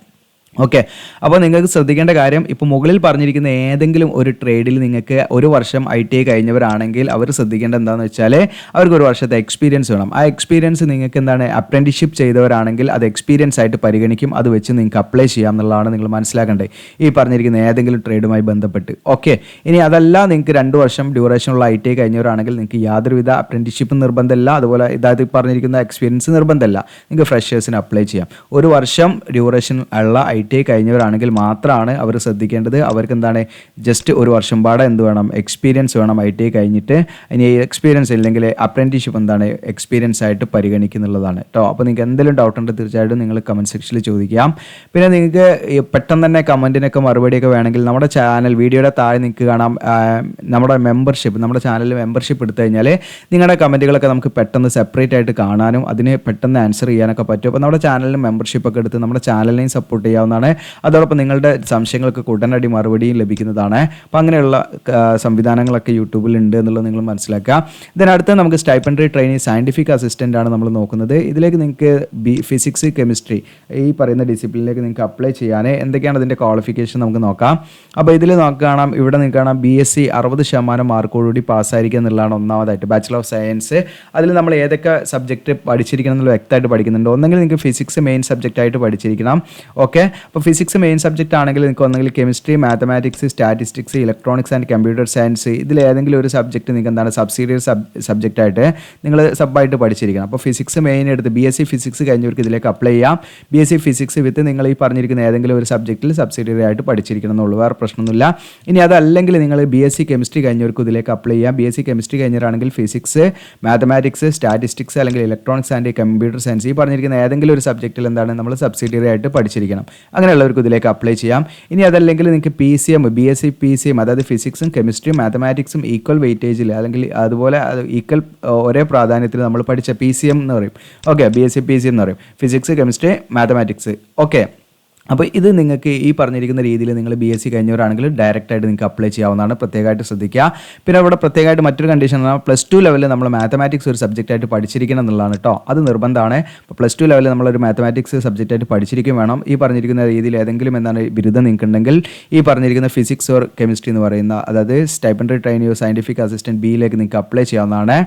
ഓക്കെ. അപ്പോൾ നിങ്ങൾക്ക് ശ്രദ്ധിക്കേണ്ട കാര്യം, ഇപ്പോൾ മുകളിൽ പറഞ്ഞിരിക്കുന്ന ഏതെങ്കിലും ഒരു ട്രേഡിൽ നിങ്ങൾക്ക് ഒരു വർഷം ITI കഴിഞ്ഞവരാണെങ്കിൽ അവർ ശ്രദ്ധിക്കേണ്ട എന്താണെന്ന് വെച്ചാൽ അവർക്ക് ഒരു വർഷത്തെ എക്സ്പീരിയൻസ് വേണം. ആ എക്സ്പീരിയൻസ് നിങ്ങൾക്ക് എന്താണ് അപ്രന്റീസ്ഷിപ്പ് ചെയ്തവരാണെങ്കിൽ അത് എക്സ്പീരിയൻസ് ആയിട്ട് പരിഗണിക്കും. അത് വെച്ച് നിങ്ങൾക്ക് അപ്ലൈ ചെയ്യാം എന്നുള്ളതാണ് നിങ്ങൾ മനസ്സിലാക്കേണ്ടത് ഈ പറഞ്ഞിരിക്കുന്ന ഏതെങ്കിലും ട്രേഡുമായി ബന്ധപ്പെട്ട്. ഓക്കെ. ഇനി അതല്ല നിങ്ങൾക്ക് 2 വർഷം ഡ്യൂറേഷനുള്ള ITI കഴിഞ്ഞവരാണെങ്കിൽ നിങ്ങൾക്ക് യാതൊരുവിധ അപ്രന്റീസ്ഷിപ്പ് നിർബന്ധമില്ല, അതുപോലെ ഇതായത് പറഞ്ഞിരിക്കുന്ന എക്സ്പീരിയൻസ് നിർബന്ധമില്ല. നിങ്ങൾക്ക് ഫ്രഷേഴ്സിന് അപ്ലൈ ചെയ്യാം. ഒരു വർഷം ഡ്യൂറേഷൻ ഉള്ള ITI കഴിഞ്ഞവരാണെങ്കിൽ മാത്രമാണ് അവർ ശ്രദ്ധിക്കേണ്ടത്. അവർക്ക് എന്താണ് ജസ്റ്റ് ഒരു വർഷം പാടെ എന്ത് വേണം, എക്സ്പീരിയൻസ് വേണം ITI കഴിഞ്ഞിട്ട്. ഇനി എക്സ്പീരിയൻസ് ഇല്ലെങ്കിൽ അപ്രന്റീസ്ഷിപ്പ് എന്താണ് എക്സ്പീരിയൻസ് ആയിട്ട് പരിഗണിക്കുന്നുള്ളതാണ് കേട്ടോ. അപ്പോൾ നിങ്ങൾക്ക് എന്തെങ്കിലും ഡൗട്ട് ഉണ്ട് തീർച്ചയായിട്ടും നിങ്ങൾ കമൻറ്റ് സെക്ഷനിൽ ചോദിക്കാം. പിന്നെ നിങ്ങൾക്ക് പെട്ടെന്ന് തന്നെ കമൻറ്റിനൊക്കെ മറുപടിയൊക്കെ വേണമെങ്കിൽ നമ്മുടെ ചാനൽ വീഡിയോയുടെ താഴെ നിങ്ങൾക്ക് കാണാം നമ്മുടെ മെമ്പർഷിപ്പ്, നമ്മുടെ ചാനലിൽ മെമ്പർഷിപ്പ് എടുത്തു കഴിഞ്ഞാൽ നിങ്ങളുടെ കമൻറ്റുകളൊക്കെ നമുക്ക് പെട്ടെന്ന് സെപ്പറേറ്റ് ആയിട്ട് കാണാനും അതിന് പെട്ടെന്ന് ആൻസർ ചെയ്യാനൊക്കെ പറ്റും. അപ്പോൾ നമ്മുടെ ചാനലിൽ മെമ്പർഷിപ്പ് ഒക്കെ എടുത്ത് നമ്മുടെ ചാനലിനെയും സപ്പോർട്ട് ചെയ്യാവുന്നതാണ്. അതോടൊപ്പം നിങ്ങളുടെ സംശയങ്ങൾക്ക് ഉടനടി മറുപടിയും ലഭിക്കുന്നതാണ്. അപ്പോൾ അങ്ങനെയുള്ള സംവിധാനങ്ങളൊക്കെ യൂട്യൂബിൽ ഉണ്ട് എന്നുള്ളത് നിങ്ങൾ മനസ്സിലാക്കുക. ഇതിനടുത്ത് നമുക്ക് സ്റ്റൈപ്പൻഡറി ട്രെയിനിങ് സയൻറ്റിഫിക് അസിസ്റ്റൻ്റ് ആണ് നമ്മൾ നോക്കുന്നത്. ഇതിലേക്ക് നിങ്ങൾക്ക് ഫിസിക്സ് കെമിസ്ട്രി ഈ പറയുന്ന ഡിസിപ്ലിനിലേക്ക് നിങ്ങൾക്ക് അപ്ലൈ ചെയ്യാൻ എന്തൊക്കെയാണ് അതിൻ്റെ ക്വാളിഫിക്കേഷൻ നമുക്ക് നോക്കാം. അപ്പോൾ ഇതിൽ നോക്കുകയാണ്, ഇവിടെ നിങ്ങൾക്ക് കാണാം BSc 60% മാർക്കോടുകൂടി പാസ്സായിരിക്കുക എന്നുള്ളതാണ് ഒന്നാമതായിട്ട്. ബാച്ചിലർ ഓഫ് സയൻസ് അതിൽ നമ്മൾ ഏതൊക്കെ സബ്ജക്റ്റ് പഠിച്ചിരിക്കണം എന്നുള്ള വ്യക്തമായിട്ട് പഠിക്കുന്നുണ്ട്. ഒന്നെങ്കിൽ നിങ്ങൾക്ക് ഫിസിക്സ് മെയിൻ സബ്ജക്റ്റ് ആയിട്ട് പഠിച്ചിരിക്കണം. ഓക്കെ. അപ്പോൾ ഫിസിക്സ് മെയിൻ സബ്ജക്റ്റ് ആണെങ്കിൽ നിങ്ങൾക്ക് ഒന്നെങ്കിൽ chemistry, mathematics, statistics, electronics and computer science ഇതിൽ ഏതെങ്കിലും ഒരു സബ്ജക്റ്റ് നിങ്ങൾക്ക് എന്താണ് സബ്സിഡിയറി സബ്ജക്റ്റ് ആയിട്ട് നിങ്ങൾ സബ്ബായിട്ട് പഠിച്ചിരിക്കണം. അപ്പോൾ ഫിസിക്സ് മെയിൻ എടുത്ത് BSc ഫിസിക്സ് കഴിഞ്ഞവർക്ക് ഇതിലേക്ക് അപ്ലൈ ചെയ്യാം. BSc ഫിസിക്സ് വിത്ത് നിങ്ങൾ ഈ പറഞ്ഞിരിക്കുന്ന ഏതെങ്കിലും ഒരു സബ്ജക്റ്റിൽ സബ്സിഡിയറി ആയിട്ട് പഠിച്ചിരിക്കണം എന്നുള്ളൂ, വേറെ പ്രശ്നമൊന്നുമില്ല. ഇനി അതല്ലെങ്കിൽ നിങ്ങൾ BSc കെമിസ്ട്രി കഴിഞ്ഞവർക്ക് ഇതിലേക്ക് അപ്ലൈ ചെയ്യാം. BSc കെമിസ്ട്രി കഴിഞ്ഞവരാണെങ്കിൽ ഫിസിക്സ്, മാത്തമാറ്റിക്സ്, സ്റ്റാറ്റിസ്റ്റിക്സ് അല്ലെങ്കിൽ ഇലക്ട്രോണിക്സ് ആൻഡ് കമ്പ്യൂട്ടർ സയൻസ് ഈ പറഞ്ഞിരിക്കുന്ന ഏതെങ്കിലും ഒരു സബ്ജക്റ്റിൽ എന്താണ് നമ്മൾ സബ്സിഡിയറി ആയിട്ട് പഠിച്ചിരിക്കണം. അങ്ങനെയുള്ളവർക്ക് ഇതിലേക്ക് അപ്ലൈ ചെയ്യാം. ഇനി അതല്ലെങ്കിൽ നിങ്ങൾക്ക് PCM BSc PCM അതായത് ഫിസിക്സും കെമിസ്ട്രിയും മാത്തമാറ്റിക്സും ഈക്വൽ വെയിറ്റേജിൽ അല്ലെങ്കിൽ അതുപോലെ ഈക്വൽ ഒരേ പ്രാധാന്യത്തിൽ നമ്മൾ പഠിച്ച PCM എന്ന് പറയും. ഓക്കെ. BSc PCM എന്ന് പറയും, ഫിസിക്സ് കെമിസ്ട്രി മാത്തമാറ്റിക്സ്. ഓക്കെ. അപ്പോൾ ഇത് നിങ്ങൾക്ക് ഈ പറഞ്ഞിരിക്കുന്ന രീതിയിൽ നിങ്ങൾ BSc കഴിഞ്ഞവരാണെങ്കിൽ ഡയറക്റ്റായിട്ട് നിങ്ങൾക്ക് അപ്ലൈ ചെയ്യാവുന്നതാണ്. പ്രത്യേകമായിട്ട് ശ്രദ്ധിക്കുക. പിന്നെ അവിടെ പ്രത്യേകമായിട്ട് മറ്റൊരു കണ്ടീഷൻ എന്ന് പറഞ്ഞാൽ +2 ലെവലിൽ നമ്മൾ മാത്തമാറ്റിക്സ് ഒരു സബ്ജക്റ്റായിട്ട് പഠിച്ചിരിക്കണം എന്നുള്ളതാണ് കേട്ടോ. അത് നിർബന്ധമാണ്. അപ്പോൾ +2 ലെവലിൽ നമ്മളൊരു മാത്തമാറ്റിക്സ് സബ്ജക്റ്റായിട്ട് പഠിച്ചിരിക്കും വേണം. ഈ പറഞ്ഞിരിക്കുന്ന രീതിയിൽ ഏതെങ്കിലും എന്താണ് ബിരുദം നിങ്ങൾക്കുണ്ടെങ്കിൽ ഈ പറഞ്ഞിരിക്കുന്ന ഫിസിക്സ് ഓർ കെമിസ്ട്രി എന്ന് പറയുന്ന അതായത് സ്റ്റൈപ്പൻഡറി ട്രെയിനി സയൻറ്റിഫിക് അസിസ്റ്റൻറ്റ് Bയിലേക്ക് നിങ്ങൾക്ക് അപ്ലൈ ചെയ്യാവുന്നതാണ്.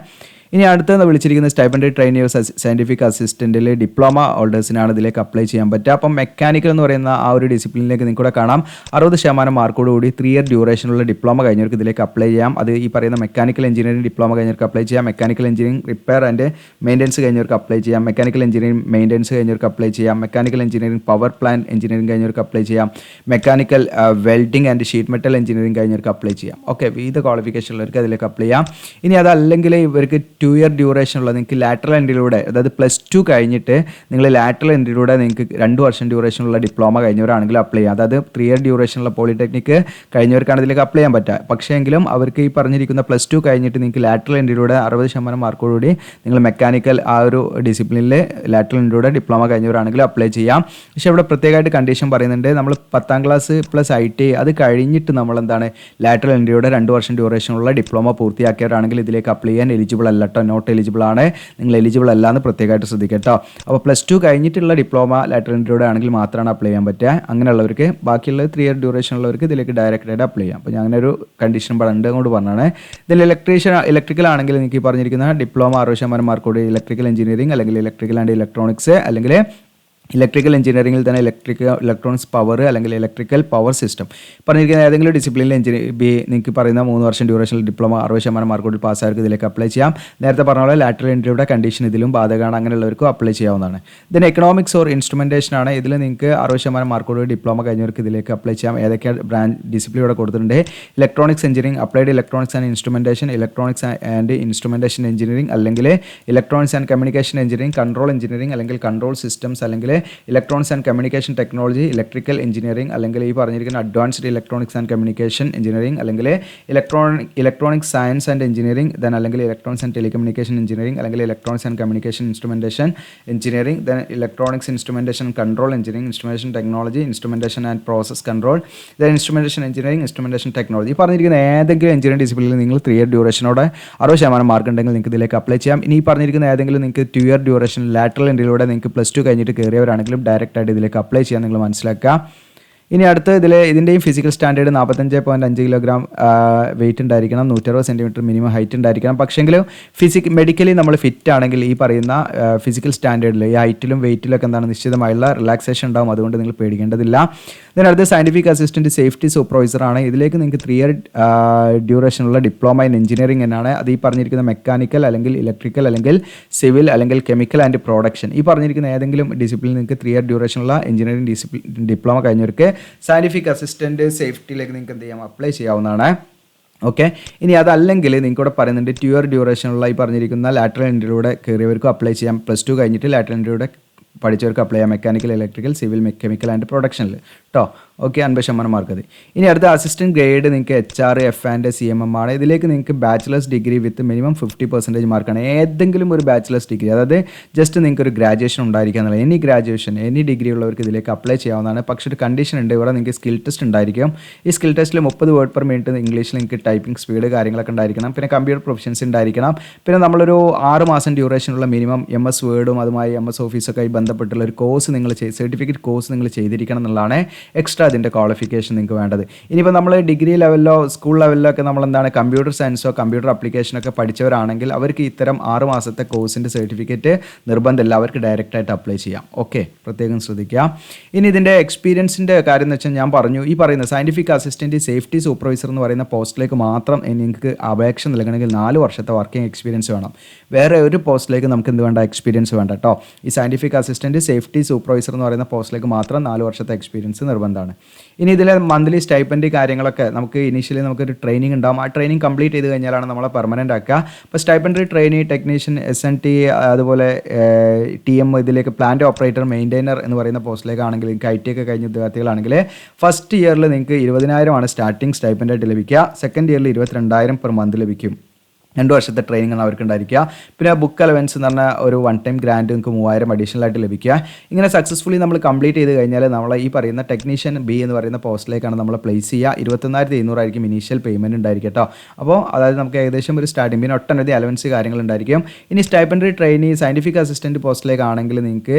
ഇനി അടുത്ത് വിളിച്ചിരിക്കുന്ന സ്റ്റൈപ്പൻഡറി ട്രെയിനി സയൻറ്റിഫിക് അസിസ്റ്റൻറ്റിൽ ഡിപ്ലോമ ഹോൾഡേഴ്സിനാണ് ഇതിലേക്ക് അപ്ലൈ ചെയ്യാൻ പറ്റുക. അപ്പം മെക്കാനിക്കൽ എന്ന് പറയുന്ന ആ ഒരു ഡിസിപ്ലിനിലേക്ക് നിങ്ങൾക്ക് കൂടെ കാണാം 60% മാർക്കോടുകൂടി 3 ഇയർ ഡ്യൂറേഷനുള്ള ഡിപ്ലോമ കഴിഞ്ഞവർക്ക് ഇതിലേക്ക് അപ്ലൈ ചെയ്യാം. അത് ഈ പറയുന്ന മെക്കാനിക്കൽ എഞ്ചിനീയറിംഗ് ഡിപ്ലോമ കഴിഞ്ഞവർക്ക് അപ്ലൈ ചെയ്യാം. Mechanical engineering repair and maintenance കഴിഞ്ഞവർക്ക് അപ്ലൈ ചെയ്യാം. മെക്കാനിക്കൽ എഞ്ചിനീയറിംഗ് മെയിൻ്റെനൻസ് കഴിഞ്ഞവർക്ക് അപ്ലൈ ചെയ്യാം. Mechanical engineering power plant engineering കഴിഞ്ഞവർക്ക് അപ്ലൈ ചെയ്യാം. Mechanical welding and sheet metal engineering കഴിഞ്ഞവർക്ക് അപ്ലൈ ചെയ്യാം. ഓക്കെ. വിവിധ ക്വാളിഫിക്കേഷൻ ഉള്ളവർക്ക് അതിലേക്ക് അപ്ലൈ ചെയ്യാം. ഇനി അതല്ലെങ്കിൽ ഇവർക്ക് 2 ഇയർ ഡ്യൂറേഷൻ ഉള്ള നിങ്ങൾക്ക് ലാറ്ററൽ എൻട്രിയിലൂടെ അതായത് +2 കഴിഞ്ഞിട്ട് നിങ്ങൾ ലാറ്ററൽ എൻട്രിയിലൂടെ നിങ്ങൾക്ക് 2 വർഷം ഡ്യൂറേഷനുള്ള ഡിപ്ലോമ കഴിഞ്ഞവരാണെങ്കിൽ അപ്ലൈ ചെയ്യാം. അതായത് 3 ഇയർ ഡ്യൂറേഷനുള്ള പോളിടെക്നിക്ക് കഴിഞ്ഞവർക്കാണ് ഇതിലേക്ക് അപ്ലൈ ചെയ്യാൻ പറ്റുക. പക്ഷേ എങ്കിലും അവർക്ക് ഈ പറഞ്ഞിരിക്കുന്ന +2 കഴിഞ്ഞിട്ട് നിങ്ങൾക്ക് ലാറ്ററൽ എൻട്രിയിലൂടെ 60% മാർക്കോടുകൂടി നിങ്ങൾ മെക്കാനിക്കൽ ആ ഒരു ഡിസിപ്ലിനിൽ ലാറ്ററൽ എൻട്രിയിലൂടെ ഡിപ്ലോമ കഴിഞ്ഞവരാണെങ്കിൽ അപ്ലൈ ചെയ്യാം. പക്ഷേ ഇവിടെ പ്രത്യേകമായിട്ട് കണ്ടീഷൻ പറയുന്നുണ്ട്, നമ്മൾ 10ാം ക്ലാസ് + ITI അത് കഴിഞ്ഞിട്ട് നമ്മൾ എന്താണ് ലാറ്ററൽ എൻട്രിയുടെ 2 വർഷം ഡ്യൂറേഷനുള്ള ഡിപ്ലോമ പൂർത്തിയാക്കിയവരാണെങ്കിൽ ഇതിലേക്ക് അപ്ലൈ ചെയ്യാൻ എലിജിബിൾ അല്ല കേട്ടോ. നോട്ട് എലിജിബിൾ ആണ്. നിങ്ങൾ എലിജിബിൾ അല്ല എന്ന് പ്രത്യേകമായിട്ട് ശ്രദ്ധിക്കുക കേട്ടോ. അപ്പോൾ +2 കഴിഞ്ഞിട്ടുള്ള ഡിപ്ലോമ ലാറ്ററൽ എൻട്രിയുടെ ആണെങ്കിൽ മാത്രമാണ് അപ്ലൈ ചെയ്യാൻ പറ്റുക. അങ്ങനെയുള്ളവർക്ക് ബാക്കിയുള്ള 3 ഇയർ ഡ്യൂറേഷൻ ഉള്ളവർക്ക് ഇതിലേക്ക് ഡയറക്റ്റായിട്ട് അപ്ലൈ ചെയ്യാം. അപ്പോൾ ഞാൻ അങ്ങനെ ഒരു കണ്ടീഷൻ ഉണ്ട് കൊണ്ട് പറഞ്ഞാണ്. ഇതിൽ ഇലക്ട്രിക്കൽ ആണെങ്കിൽ എനിക്ക് പറഞ്ഞിരിക്കുന്ന ഡിപ്ലോമ 60% മാർക്കോട് ഇലക്ട്രിക്കൽ എഞ്ചിനീയറിംഗ് അല്ലെങ്കിൽ ഇലക്ട്രിക്കൽ ആൻഡ് ഇലക്ട്രോണിക്സ് അല്ലെങ്കിൽ ഇലക്ട്രിക്കൽ എഞ്ചിനീയറിംഗിൽ തന്നെ ഇലക്ട്രോണിക്സ് പവർ അല്ലെങ്കിൽ ഇലക്ട്രിക്കൽ പവർ സിസ്റ്റം പറഞ്ഞിരിക്കുന്ന ഏതെങ്കിലും ഡിസിപ്ലിനിൽ നിങ്ങൾക്ക് പറയുന്ന 3 വർഷം ഡ്യൂറേഷനിൽ ഡിപ്ലോമ 60% മാർക്കോട്ടിൽ പാസ്സായവർക്ക് ഇതിലേക്ക് അപ്ലൈ ചെയ്യാം. നേരത്തെ പറഞ്ഞ പോലെ ലാറ്ററൽ എൻട്രിയുടെ കണ്ടീഷൻ ഇതിലും ബാധകമാണ്. അങ്ങനെയുള്ളവർക്കും അപ്ലൈ ചെയ്യാവുന്നതാണ്. ഇതിന് എക്കണോമിക്സ് ഓർ ഇൻസ്ട്രുമെൻറ്റേഷൻ ആണ്. ഇതിൽ നിങ്ങൾക്ക് 60% മാർക്കോട് ഡിപ്ലോമ കഴിഞ്ഞവർക്ക് ഇതിലേക്ക് അപ്ലൈ ചെയ്യാം. ഏതൊക്കെ ബ്രാഞ്ച് ഡിസിപ്ലിൻ ഇവിടെ കൊടുത്തിട്ടുണ്ട്? Electronics engineering, applied electronics and instrumentation, electronics and instrumentation engineering അല്ലെങ്കിൽ electronics and communication engineering, control engineering അല്ലെങ്കിൽ കൺട്രോൾ സിസ്റ്റംസ് അല്ലെങ്കിൽ electronics and communication technology, electrical engineering അല്ലെങ്കിൽ ഈ പറഞ്ഞിരിക്കുന്ന advanced electronics and communication engineering അല്ലെങ്കിൽ electronic science and engineering, then അല്ലെങ്കിൽ electronics and telecommunication engineering അല്ലെങ്കിൽ electronics and communication instrumentation engineering, then electronics instrumentation control engineering, instrumentation technology, instrumentation and process control, then instrumentation engineering, instrumentation technology. ഈ പറഞ്ഞിരിക്കുന്ന ഏതെങ്കിലും engineering ഡിസിപ്ലിനിൽ നിങ്ങൾ 3 year ഡ്യൂറേഷനോടെ 60% mark ഉണ്ടെങ്കിൽ നിങ്ങൾക്ക് ഇതിലേക്ക് apply ചെയ്യാം. ഇനി ഈ പറഞ്ഞിരിക്കുന്ന ഏതെങ്കിലും നിങ്ങൾക്ക് 2 ഇയർ ഡ്യൂറേഷൻ ലാറ്ററൽ എൻട്രിയിലൂടെ നിങ്ങൾക്ക് +2 കഴിഞ്ഞിട്ട് കയറിയവരാണ് പഠിച്ചവരാണെങ്കിലും ഡയറക്റ്റായിട്ട് ഇതിലേക്ക് അപ്ലൈ ചെയ്യാൻ നിങ്ങൾ മനസ്സിലാക്കുക. ഇനി അടുത്ത് ഇതിൻ്റെയും ഫിസിക്കൽ സ്റ്റാൻഡേർഡ് 45.5 കിലോഗ്രാം വെയിറ്റ് ഉണ്ടായിരിക്കണം, 160 സെൻറ്റിമീറ്റർ മിനിമം ഹൈറ്റ് ഉണ്ടായിരിക്കണം. പക്ഷേങ്കിലും മെഡിക്കലി നമ്മൾ ഫിറ്റ് ആണെങ്കിൽ ഈ പറയുന്ന ഫിസിക്കൽ സ്റ്റാൻഡേർഡിൽ ഈ ഹൈറ്റിലും വെയിറ്റിലൊക്കെ എന്താണ് നിശ്ചിതമായുള്ള റിലാക്സേഷൻ ഉണ്ടാകും. അതുകൊണ്ട് നിങ്ങൾ പേടിക്കേണ്ടതില്ല. ഇതിനടുത്ത് സയൻറ്റിഫിക് അസിസ്റ്റൻറ്റ് സേഫ്റ്റി സൂപ്പർവൈസറാണ്. ഇതിലേക്ക് നിങ്ങൾക്ക് 3 ഇയർ ഡ്യൂറേഷനുള്ള ഡിപ്ലോമ ഇൻ എഞ്ചിനീയറിംഗ് എന്നാണ്. അത് ഈ പറഞ്ഞിരിക്കുന്ന മെക്കാനിക്കൽ അല്ലെങ്കിൽ ഇലക്ട്രിക്കൽ അല്ലെങ്കിൽ സിവിൽ അല്ലെങ്കിൽ കെമിക്കൽ ആൻഡ് പ്രൊഡക്ഷൻ ഈ പറഞ്ഞിരിക്കുന്ന ഏതെങ്കിലും ഡിസിപ്ലിൻ നിങ്ങൾക്ക് 3 ഇയർ ഡ്യൂറേഷനുള്ള എഞ്ചിനീയറിംഗ് ഡിപ്ലോമ കഴിഞ്ഞവർക്ക് സയൻറ്റിഫിക് അസിസ്റ്റൻറ്റ് സേഫ്റ്റിയിലേക്ക് നിങ്ങൾക്ക് എന്ത് ചെയ്യാം, അപ്ലൈ ചെയ്യാവുന്നതാണ്. ഓക്കെ, ഇനി അതല്ലെങ്കിൽ നിങ്ങൾക്ക് ഇവിടെ പറയുന്നുണ്ട് 2 ഇയർ ഡ്യൂറേഷനുള്ള ഈ പറഞ്ഞിരിക്കുന്ന ലാറ്ററൽ എൻട്രിയിലൂടെ കയറിയവർക്കും അപ്ലൈ ചെയ്യാം. +2 കഴിഞ്ഞിട്ട് ലാറ്ററൽ എൻട്രിയിലൂടെ പഠിച്ചവർക്ക് അപ്ലൈ ചെയ്യാം, mechanical, electrical, civil, chemical and പ്രൊഡക്ഷനിൽ കേട്ടോ. ഓക്കെ, 50% മാർക്ക് മതി. ഇനി അടുത്ത അസിസ്റ്റൻറ്റ് ഗ്രേഡ് നിങ്ങൾക്ക് HR, F ആൻഡ് CMM ആണ്. ഇതിലേക്ക് നിങ്ങൾക്ക് ബാച്ചിലേഴ്സ് ഡിഗ്രി വിത്ത് മിനിമം 50% മാർക്കാണ്. ഏതെങ്കിലും ഒരു ബാച്ചിലേഴ്സ് ഡിഗ്രി, അതായത് ജസ്റ്റ് നിങ്ങൾക്ക് ഒരു ഗ്രാജുവേഷൻ ഉണ്ടായിരിക്കുക എന്നുള്ളത്. എനി ഗ്രാജുവേഷൻ എനി ഡിഗ്രി ഉള്ളവർക്ക് ഇതിലേക്ക് അപ്ലൈ ചെയ്യാവുന്നതാണ്. പക്ഷേ ഒരു കണ്ടീഷൻ ഉണ്ട്, ഇവിടെ നിങ്ങൾക്ക് സ്കിൽ ടെസ്റ്റ് ഉണ്ടായിരിക്കും. ഈ സ്കിൽ ടെസ്റ്റിൽ 30 വേർഡ് പെർ മിനിറ്റ് ഇംഗ്ലീഷിൽ നിങ്ങൾക്ക് ടൈപ്പിംഗ് സ്പീഡ് കാര്യങ്ങളൊക്കെ ഉണ്ടായിരിക്കണം. പിന്നെ കമ്പ്യൂട്ടർ പ്രൊഫഷൻസി ഉണ്ടായിരിക്കണം. പിന്നെ നമ്മളൊരു 6 മാസം ഡ്യൂറേഷനുള്ള മിനിമം MS വേർഡും അതുമായി MS ഓഫീസൊക്കെ ആയി ബന്ധപ്പെട്ടുള്ള ഒരു കോഴ്സ് നിങ്ങൾ സർട്ടിഫിക്കറ്റ് കോഴ്സ് നിങ്ങൾ ചെയ്തിരിക്കണം എന്നുള്ളതാണ് എക്സ്ട്രാ അതിൻ്റെ ക്വാളിഫിക്കേഷൻ നിങ്ങൾക്ക് വേണ്ടത്. ഇനിയിപ്പോൾ നമ്മൾ ഡിഗ്രി ലെവലിലോ സ്കൂൾ ലെവലിലോ ഒക്കെ നമ്മളെന്താണ് കമ്പ്യൂട്ടർ സയൻസോ കമ്പ്യൂട്ടർ അപ്ലിക്കേഷനൊക്കെ പഠിച്ചവരാണെങ്കിൽ അവർക്ക് ഇത്തരം 6 മാസത്തെ കോഴ്സിൻ്റെ സർട്ടിഫിക്കറ്റ് നിർബന്ധമില്ല, അവർക്ക് ഡയറക്റ്റായിട്ട് അപ്ലൈ ചെയ്യാം. ഓക്കെ, പ്രത്യേകം ശ്രദ്ധിക്കുക. ഇനി ഇതിൻ്റെ എക്സ്പീരിയൻസിൻ്റെ കാര്യം എന്ന് വെച്ചാൽ ഞാൻ പറഞ്ഞു, ഈ പറയുന്ന സയൻറ്റിഫിക് അസിസ്റ്റൻറ്റ് സേഫ്റ്റി സൂപ്പർവൈസർ എന്ന് പറയുന്ന പോസ്റ്റിലേക്ക് മാത്രം നിങ്ങൾക്ക് അപേക്ഷ നൽകണമെങ്കിൽ 4 വർഷത്തെ വർക്കിംഗ് എക്സ്പീരിയൻസ് വേണം. വേറെ ഒരു പോസ്റ്റിലേക്ക് നമുക്ക് എന്ത് വേണ്ട, എക്സ്പീരിയൻസ് വേണ്ട കേട്ടോ. ഈ സയൻറ്റിഫിക് അസിസ്റ്റൻറ്റ് സേഫ്റ്റി സൂപ്പർവൈസർ എന്ന് പറയുന്ന പോസ്റ്റിലേക്ക് മാത്രം 4 വർഷത്തെ എക്സ്പീരിയൻസ് നിർബന്ധമാണ്. ഇനി ഇതിലെ മന്ത്ലി സ്റ്റൈപ്പൻഡ് കാര്യങ്ങളൊക്കെ നമുക്ക് ഇനീഷ്യലി നമുക്കൊരു ട്രെയിനിങ് ഉണ്ടാകും. ആ ട്രെയിനിങ് കംപ്ലീറ്റ് ചെയ്ത് കഴിഞ്ഞാലാണ് നമ്മളെ പെർമനൻ്റ് ആക്കുക. അപ്പോൾ സ്റ്റൈപ്പൻഡറി ട്രെയിനി, ടെക്നീഷ്യൻ, SNT, അതുപോലെ TM, ഇതിലേക്ക് പ്ലാന്റ് ഓപ്പറേറ്റർ, മെയിൻറ്റെയിനർ എന്ന് പറയുന്ന പോസ്റ്റിലേക്കാണെങ്കിൽ നിങ്ങൾക്ക് IT ഒക്കെ കഴിഞ്ഞ ഉദ്യോഗാർത്ഥികളാണെങ്കിൽ ഫസ്റ്റ് ഇയറിൽ നിങ്ങൾക്ക് 20,000 ആണ് സ്റ്റാർട്ടിംഗ് സ്റ്റൈപ്പൻഡായിട്ട് ലഭിക്കുക. സെക്കൻഡ് ഇയറിൽ 22,000 പെർ മന്ത് ലഭിക്കും. 2 വർഷത്തെ ട്രെയിനിങ് ആണ് അവർക്ക് ഉണ്ടായിരിക്കുക. പിന്നെ ബുക്ക് അലവൻസ് എന്ന് പറഞ്ഞാൽ ഒരു 1 ടൈം ഗ്രാൻഡ് നിങ്ങൾക്ക് 3,000 അഡീഷണൽ ആയിട്ട് ലഭിക്കുക. ഇങ്ങനെ സക്സസ്ഫുള്ളി നമ്മൾ കംപ്ലീറ്റ് ചെയ്ത് കഴിഞ്ഞാൽ നമ്മൾ ഈ പറയുന്ന ടെക്നീഷ്യൻ B എന്ന് പറയുന്ന പോസ്റ്റിലേക്കാണ് നമ്മൾ പ്ലേസ് ചെയ്യുക. 21,200 ആയിരിക്കും ഇനീഷ്യൽ പേയ്മെൻറ്റ് ഉണ്ടായിരിക്കും കേട്ടോ. അപ്പോൾ അതായത് നമുക്ക് ഏകദേശം ഒരു സ്റ്റാർട്ടിംഗ് പിന്നെ ഒട്ടനവധി അലവൻസ് കാര്യങ്ങളുണ്ടായിരിക്കും. ഇനി സ്റ്റൈപ്പൻഡറി ട്രെയിനി സയൻറ്റിഫിക് അസിസ്റ്റൻറ്റ് പോസ്റ്റിലേക്കാണെങ്കിൽ നിങ്ങൾക്ക്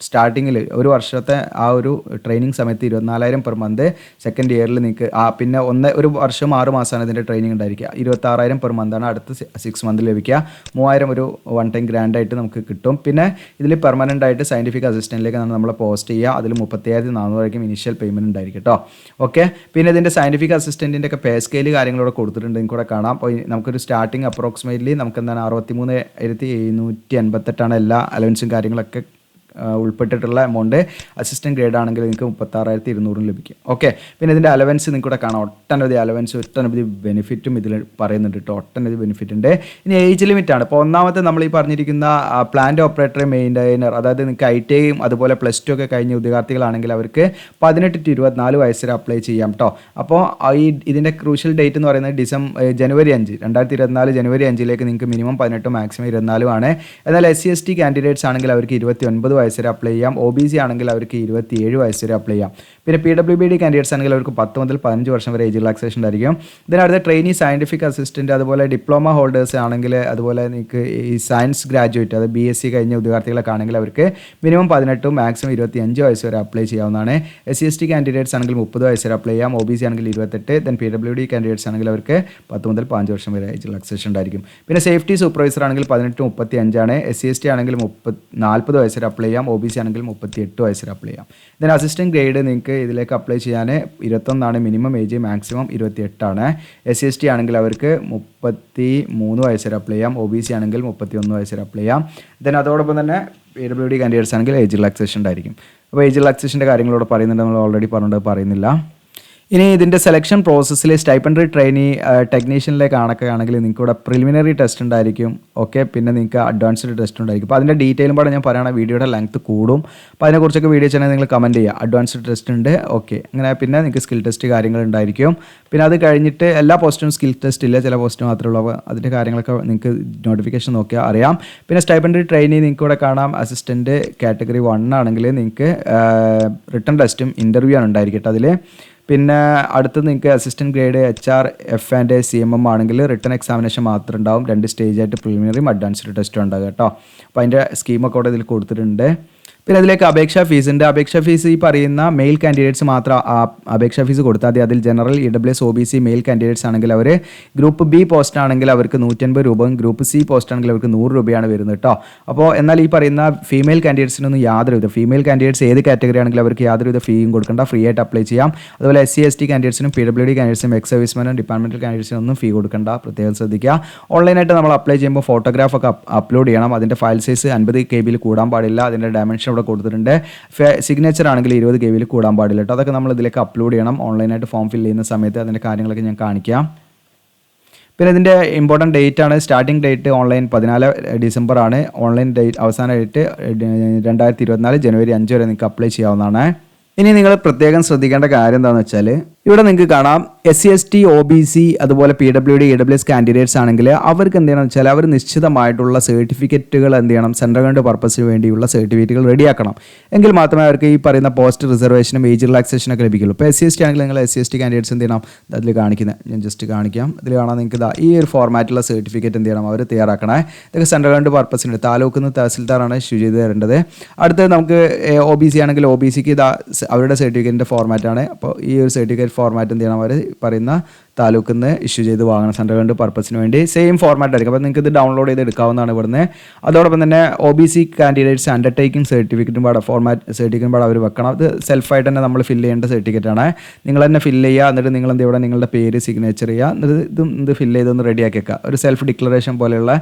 സ്റ്റാർട്ടിങ്ങിൽ ഒരു വർഷത്തെ ആ ഒരു ട്രെയിനിങ് സമയത്ത് 24,000 പെർ മന്ത്. സെക്കൻഡ് ഇയറിൽ നിങ്ങൾക്ക് പിന്നെ ഒരു വർഷം 6 മാസമാണ് ഇതിൻ്റെ ട്രെയിനിങ് ഉണ്ടായിരിക്കുക. 26,000 പെർ മന്താണ് അടുത്ത 6 മന്ത് ലഭിക്കുക. 3,000 ഒരു 1 ടൈം ഗ്രാൻഡായിട്ട് നമുക്ക് കിട്ടും. പിന്നെ ഇതിൽ പെർമനൻ്റ് ആയിട്ട് സയൻറ്റിഫിക് അസിസ്റ്റൻറ്റിലേക്കാണ് നമ്മൾ പോസ്റ്റ് ചെയ്യുക. അതിൽ 37,400 ആയിരിക്കും ഇനീഷ്യൽ പേയ്മെൻറ്റ് ഉണ്ടായിരിക്കും കേട്ടോ. ഓക്കെ, പിന്നെ ഇതിൻ്റെ സയൻറ്റിഫിക് അസിസ്റ്റൻറ്റിൻ്റെ ഒക്കെ പേ സ്കെയിൽ കാര്യങ്ങളോടെ കൊടുത്തിട്ടുണ്ട്, നിങ്ങൾക്ക് കൂടെ കാണാം. അപ്പോൾ നമുക്കൊരു സ്റ്റാർട്ടിങ് അപ്രോക്സിമേറ്റ്ലി നമുക്ക് എന്താണ് 63,788 എല്ലാ അലവൻസും കാര്യങ്ങളൊക്കെ ഉൾപ്പെട്ടിട്ടുള്ള എമൗണ്ട്. അസിസ്റ്റൻറ്റ് ഗ്രേഡ് ആണെങ്കിൽ നിങ്ങൾക്ക് 36,200 ലഭിക്കും. ഓക്കെ, പിന്നെ ഇതിൻ്റെ അലവൻസ് നിങ്ങൾക്ക് കൂടെ കാണാം. ഒട്ടനവധി അലവൻസ്, ഒട്ടനവധി ബെനിഫിറ്റും ഇതിൽ പറയുന്നുണ്ട് കേട്ടോ. ഒട്ടനവധി ബെനിഫിറ്റ് ഉണ്ട്. ഇനി ഏജ് ലിമിറ്റാണ്. ഇപ്പോൾ ഒന്നാമത്തെ നമ്മൾ ഈ പറഞ്ഞിരിക്കുന്ന പ്ലാന്റ് ഓപ്പറേറ്റർ, മെയിൻറ്റെയിനർ, അതായത് നിങ്ങൾക്ക് ITയും അതുപോലെ +2 ഒക്കെ കഴിഞ്ഞ ഉദ്യോഗാർത്ഥികളാണെങ്കിൽ അവർക്ക് 18 to 24 വയസ്സ് വരെ അപ്ലൈ ചെയ്യാം കേട്ടോ. അപ്പോൾ ഇതിൻ്റെ ക്രൂഷ്യൽ ഡേറ്റ് എന്ന് പറയുന്നത് ജനുവരി 5, 2024 ജനുവരി 5 നിങ്ങൾക്ക് മിനിമം 18 മാക്സിമം 24 ആണ്. എന്നാൽ SC/ST കാൻഡിഡേറ്റ്സ് ആണെങ്കിൽ അവർക്ക് 29 വയസ്സ് വരെ അപ്ലൈ ചെയ്യാം. OBC ആണെങ്കിൽ അവർക്ക് 27 വയസ്സ് വരെ അപ്ലൈ ചെയ്യാം. പിന്നെ PWBD കാൻഡിഡേറ്റ്സ് ആണെങ്കിൽ അവർക്ക് 10 മുതൽ 15 വർഷം വരെ ഏജ് റിലാക്സേഷൻ ഉണ്ടായിരിക്കും. ഇതിനടുത്ത ട്രെയിനി സയൻറ്റിഫിക് അസിസ്റ്റൻറ്റ്, അതുപോലെ ഡിപ്ലോമ ഹോൾഡേഴ്സ് ആണെങ്കിൽ, അതുപോലെ നിങ്ങൾക്ക് ഈ സയൻസ് ഗ്രാജുവേറ്റ്, അത് BSc കഴിഞ്ഞ ഉദ്യോഗാർത്ഥികളൊക്കെ ആണെങ്കിൽ അവർക്ക് മിനിമം 18 മാക്സിമം 25 വയസ്സ് വരെ അപ്ലൈ ചെയ്യാവുന്നതാണ്. SC/ST കാൻഡിഡേറ്റ്സ് ആണെങ്കിൽ 30 വയസ്സ് വരെ അപ്ലൈ ചെയ്യാം. OBC ആണെങ്കിൽ 28. ദെൻ PWD കാൻഡിഡേറ്റ്സ് ആണെങ്കിൽ അവർക്ക് 10 മുതൽ 15 വർഷം വരെ ഏജ് റിലാക്സേഷൻ ഉണ്ടായിരിക്കും. പിന്നെ സേഫ്റ്റി സൂപ്പർവൈസർ ആണെങ്കിൽ 18 to 35 ആണ്. SC/ST ആണെങ്കിൽ 40 വയസ്സ് വരെ അപ്ലൈ ചെയ്യാം. OBC ആണെങ്കിൽ 38 വയസ്സ് വരെ അപ്ലൈ ചെയ്യാം. ദെൻ അസിസ്റ്റൻറ്റ് ഗ്രേഡ് നിങ്ങൾക്ക് ഇതിലേക്ക് അപ്ലൈ ചെയ്യാൻ 21 മിനിമം ഏജ്, മാക്സിമം 28. SC/ST ആണെങ്കിൽ അവർക്ക് 33 വയസ്സ് വരെ അപ്ലൈ ചെയ്യാം. OBC ആണെങ്കിൽ 31 വയസ്സ് വരെ അപ്ലൈ ചെയ്യാം. ദെൻ അതോടൊപ്പം തന്നെ PWD കാൻഡിഡേറ്റ്സ് ആണെങ്കിൽ ഏജ് റിലാക്സേഷൻ ഉണ്ടായിരിക്കും. അപ്പോൾ ഏജ് റിലാക്സേഷൻ്റെ കാര്യങ്ങളോട് പറയുന്നുണ്ട്, നമ്മൾ ഓൾറെഡി പറഞ്ഞിട്ട് പറയുന്നില്ല. ഇനി ഇതിൻ്റെ സെലക്ഷൻ പ്രോസസ്സിൽ സ്റ്റൈപ്പൻഡറി ട്രെയിനി ടെക്നീഷ്യനിലേക്കാണൊക്കെ ആണെങ്കിൽ നിങ്ങൾക്ക് ഇവിടെ പ്രിലിമിനറി ടെസ്റ്റ് ഉണ്ടായിരിക്കും. ഓക്കെ, പിന്നെ നിങ്ങൾക്ക് അഡ്വാൻസ്ഡ് ടെസ്റ്റ് ഉണ്ടായിരിക്കും. അപ്പോൾ അതിൻ്റെ ഡീറ്റെയിലും പാടെ ഞാൻ പറയുകയാണെങ്കിൽ വീഡിയോയുടെ ലെങ്ത്ത് കൂടും. അപ്പോൾ അതിനെക്കുറിച്ചൊക്കെ വീഡിയോ ചെയ്യണമെങ്കിൽ നിങ്ങൾ കമൻറ്റ് ചെയ്യുക. അഡ്വാൻസ്ഡ് ടെസ്റ്റ് ഉണ്ട്. ഓക്കെ, അങ്ങനെ പിന്നെ നിങ്ങൾക്ക് സ്കിൽ ടെസ്റ്റ് കാര്യങ്ങളുണ്ടായിരിക്കും. പിന്നെ അത് കഴിഞ്ഞിട്ട് എല്ലാ പോസ്റ്റും സ്കിൽ ടെസ്റ്റ് ഇല്ല, ചില പോസ്റ്റ് മാത്രമേ ഉള്ളൂ. അപ്പോൾ അതിൻ്റെ കാര്യങ്ങളൊക്കെ നിങ്ങൾക്ക് നോട്ടിഫിക്കേഷൻ നോക്കിയാൽ അറിയാം. പിന്നെ സ്റ്റൈപ്പൻഡറി ട്രെയിനി നിങ്ങൾക്ക് ഇവിടെ കാണാം. അസിസ്റ്റൻറ്റ് കാറ്റഗറി 1 ആണെങ്കിൽ നിങ്ങൾക്ക് റിട്ടൺ ടെസ്റ്റും ഇൻ്റർവ്യൂ ആണ് ഉണ്ടായിരിക്കട്ടെ അതിൽ. പിന്നെ അടുത്തത് നിങ്ങൾക്ക് assistant grade HR, F and CMM ആണെങ്കിൽ റിട്ടൺ എക്സാമിനേഷൻ മാത്രം ഉണ്ടാവും. 2 സ്റ്റേജായിട്ട് പ്രിലിമിനറിയും അഡ്വാൻസ്ഡ് ടെസ്റ്റും ഉണ്ടാകും കേട്ടോ. അപ്പോൾ അതിൻ്റെ സ്കീമൊക്കെ അവിടെ ഇതിൽ കൊടുത്തിട്ടുണ്ട്. പിന്നെ അതിലേക്ക് അപേക്ഷാ ഫീസ് ഉണ്ട്. അപേക്ഷാ ഫീസ് ഈ പറയുന്ന മെയിൽ കാൻഡിഡേറ്റ്സ് മാത്രം അപേക്ഷാ ഫീസ് കൊടുത്താൽ മതി. അതിൽ general, EWS, OBC mail candidates ആണെങ്കിൽ അവർ ഗ്രൂപ്പ് ബി പോസ്റ്റ് ആണെങ്കിൽ അവർക്ക് 150 രൂപയും ഗ്രൂപ്പ് സി പോസ്റ്റ് ആണെങ്കിൽ അവർക്ക് 100 രൂപയാണ് വരുന്നത് കേട്ടോ. അപ്പോൾ എന്നാൽ ഈ പറയുന്ന ഫീമെയിൽ കാൻഡിഡേറ്റ്സിനൊന്നും യാതൊരുവിധ, ഫീമെയിൽ കാൻഡിഡേറ്റ്സ് ഏത് കാറ്റഗറി ആണെങ്കിലും അവർക്ക് യാതൊരുവിധ ഫീയും കൊടുക്കേണ്ട, ഫ്രീ ആയിട്ട് അപ്ലൈ ചെയ്യാം. അതുപോലെ SC/ST കാൻഡിഡേറ്റ്സിനും PWD കാൻഡിഡേറ്റ്സിനും എക്സ് സർവീസ്മാനും ഡിപ്പാർട്ട്മെന്റൽ കാൻഡിഡേറ്റ്സിനും ഒന്നും ഫീ കൊടുക്കേണ്ട, പ്രത്യേകം ശ്രദ്ധിക്കുക. ഓൺലൈനായിട്ട് നമ്മൾ അപ്ലൈ ചെയ്യുമ്പോൾ ഫോട്ടോഗ്രാഫൊക്കെ അപ്ലോഡ് ചെയ്യണം. അതിൻ്റെ ഫയൽ സൈസ് 50 KB കൂടാൻ പാടില്ല. അതിൻ്റെ ഡയമെൻഷൻ ഇവിടെ കൊടുത്തിട്ടുണ്ട്. സിഗ്നേച്ചർ ആണെങ്കിൽ 20 KB കൂടാൻ പാടില്ല കേട്ടോ. അതൊക്കെ നമ്മൾ ഇതിലേക്ക് അപ്ലോഡ് ചെയ്യണം. ഓൺലൈനായിട്ട് ഫോം ഫില്ല് ചെയ്യുന്ന സമയത്ത് അതിൻ്റെ കാര്യങ്ങളൊക്കെ ഞാൻ കാണിക്കാം. പിന്നെ ഇതിൻ്റെ ഇമ്പോർട്ടൻറ്റ് ഡേറ്റ് ആണ്, സ്റ്റാർട്ടിംഗ് ഡേറ്റ് ഓൺലൈൻ 14 ഡിസംബർ ആണ്. ഓൺലൈൻ ഡേറ്റ് അവസാന ഡേറ്റ് 2024 ജനുവരി 5 വരെ നിങ്ങൾക്ക് അപ്ലൈ ചെയ്യാവുന്നതാണ്. ഇനി നിങ്ങൾ പ്രത്യേകം ശ്രദ്ധിക്കേണ്ട കാര്യം എന്താണെന്ന് വെച്ചാൽ ഇവിടെ നിങ്ങൾക്ക് കാണാം SC/ST, OBC അതുപോലെ PWD, EWS കാൻഡിഡേറ്റ്സ് ആണെങ്കിൽ അവർക്ക് എന്ത് ചെയ്യണം വെച്ചാൽ അവർ നിശ്ചിതമായിട്ടുള്ള സർട്ടിഫിക്കറ്റുകൾ എന്ത് ചെയ്യണം, സെൻട്രൽ ഗവൺമെൻറ് പർപ്പസിന് വേണ്ടിയുള്ള സർട്ടിഫിക്കറ്റുകൾ റെഡിയാക്കണം. എങ്കിൽ മാത്രമേ അവർക്ക് ഈ പറയുന്ന പോസ്റ്റ് റിസർവേഷനും ഏജ് റിലാക്സേഷനൊക്കെ ലഭിക്കുള്ളൂ. ഇപ്പോൾ SC/ST ആണെങ്കിൽ നിങ്ങൾ SC/ST കാൻഡിഡേറ്റ്സ് എന്ത് ചെയ്യണം, അതിൽ കാണിക്കുന്നത് ഞാൻ ജസ്റ്റ് കാണിക്കാം. ഇതിൽ കാണാൻ നിങ്ങൾക്ക് ഈ ഒരു ഫോർമാറ്റിലുള്ള സർട്ടിഫിക്കറ്റ് എന്ത് ചെയ്യണം, അവർ തയ്യാറാക്കണേ. ഇതൊക്കെ സെൻട്രൽ ഗവൺമെൻറ് പർപ്പസിന് താലൂക്കിൽ നിന്ന് തഹസിൽദാറാണ് ഇഷ്യൂ ചെയ്ത് തരേണ്ടത്. അടുത്തത് നമുക്ക് OBC ആണെങ്കിൽ OBCക്ക് അവരുടെ സർട്ടിഫിക്കറ്റിൻ്റെ ഫോർമാറ്റാണ്. അപ്പോൾ ഈ ഒരു സർട്ടിഫിക്കറ്റ് ഫോർമാറ്റ് എന്ത് ചെയ്യണം, അവർ പറയുന്ന താലൂക്കിൽ നിന്ന് ഇഷ്യൂ ചെയ്ത് വാങ്ങണം സെൻട്രൽ ഗവൺമെൻറ് പർപ്പസിന് വേണ്ടി. സെയിം ഫോർമാറ്റ് ആയിരിക്കും. അപ്പോൾ നിങ്ങൾക്ക് ഇത് ഡൗൺലോഡ് ചെയ്ത് എടുക്കാവുന്നതാണ് ഇവിടുന്ന്. അതോടൊപ്പം തന്നെ OBC കാൻഡിഡേറ്റ്സ് അണ്ടർടേക്കിംഗ് സർട്ടിഫിക്കറ്റും പാടെ ഫോർമാറ്റ് സർട്ടിഫിക്കറ്റും പാടെ അവർ വെക്കണം. അത് സെൽഫായിട്ട് തന്നെ നമ്മൾ ഫില്ല് ചെയ്യേണ്ട സർട്ടിഫിക്കറ്റാണ്. നിങ്ങൾ തന്നെ ഫില്ല് ചെയ്യുക. എന്നിട്ട് നിങ്ങൾ എന്ത് ഇവിടെ നിങ്ങളുടെ പേര് സിഗ്നേച്ചർ ചെയ്യുക. എന്നിട്ട് ഇത് ഫില്ല് ചെയ്തൊന്ന് റെഡിയാക്കി വെക്കുക. ഒരു സെൽഫ് ഡിക്ലറേഷൻ പോലെയുള്ള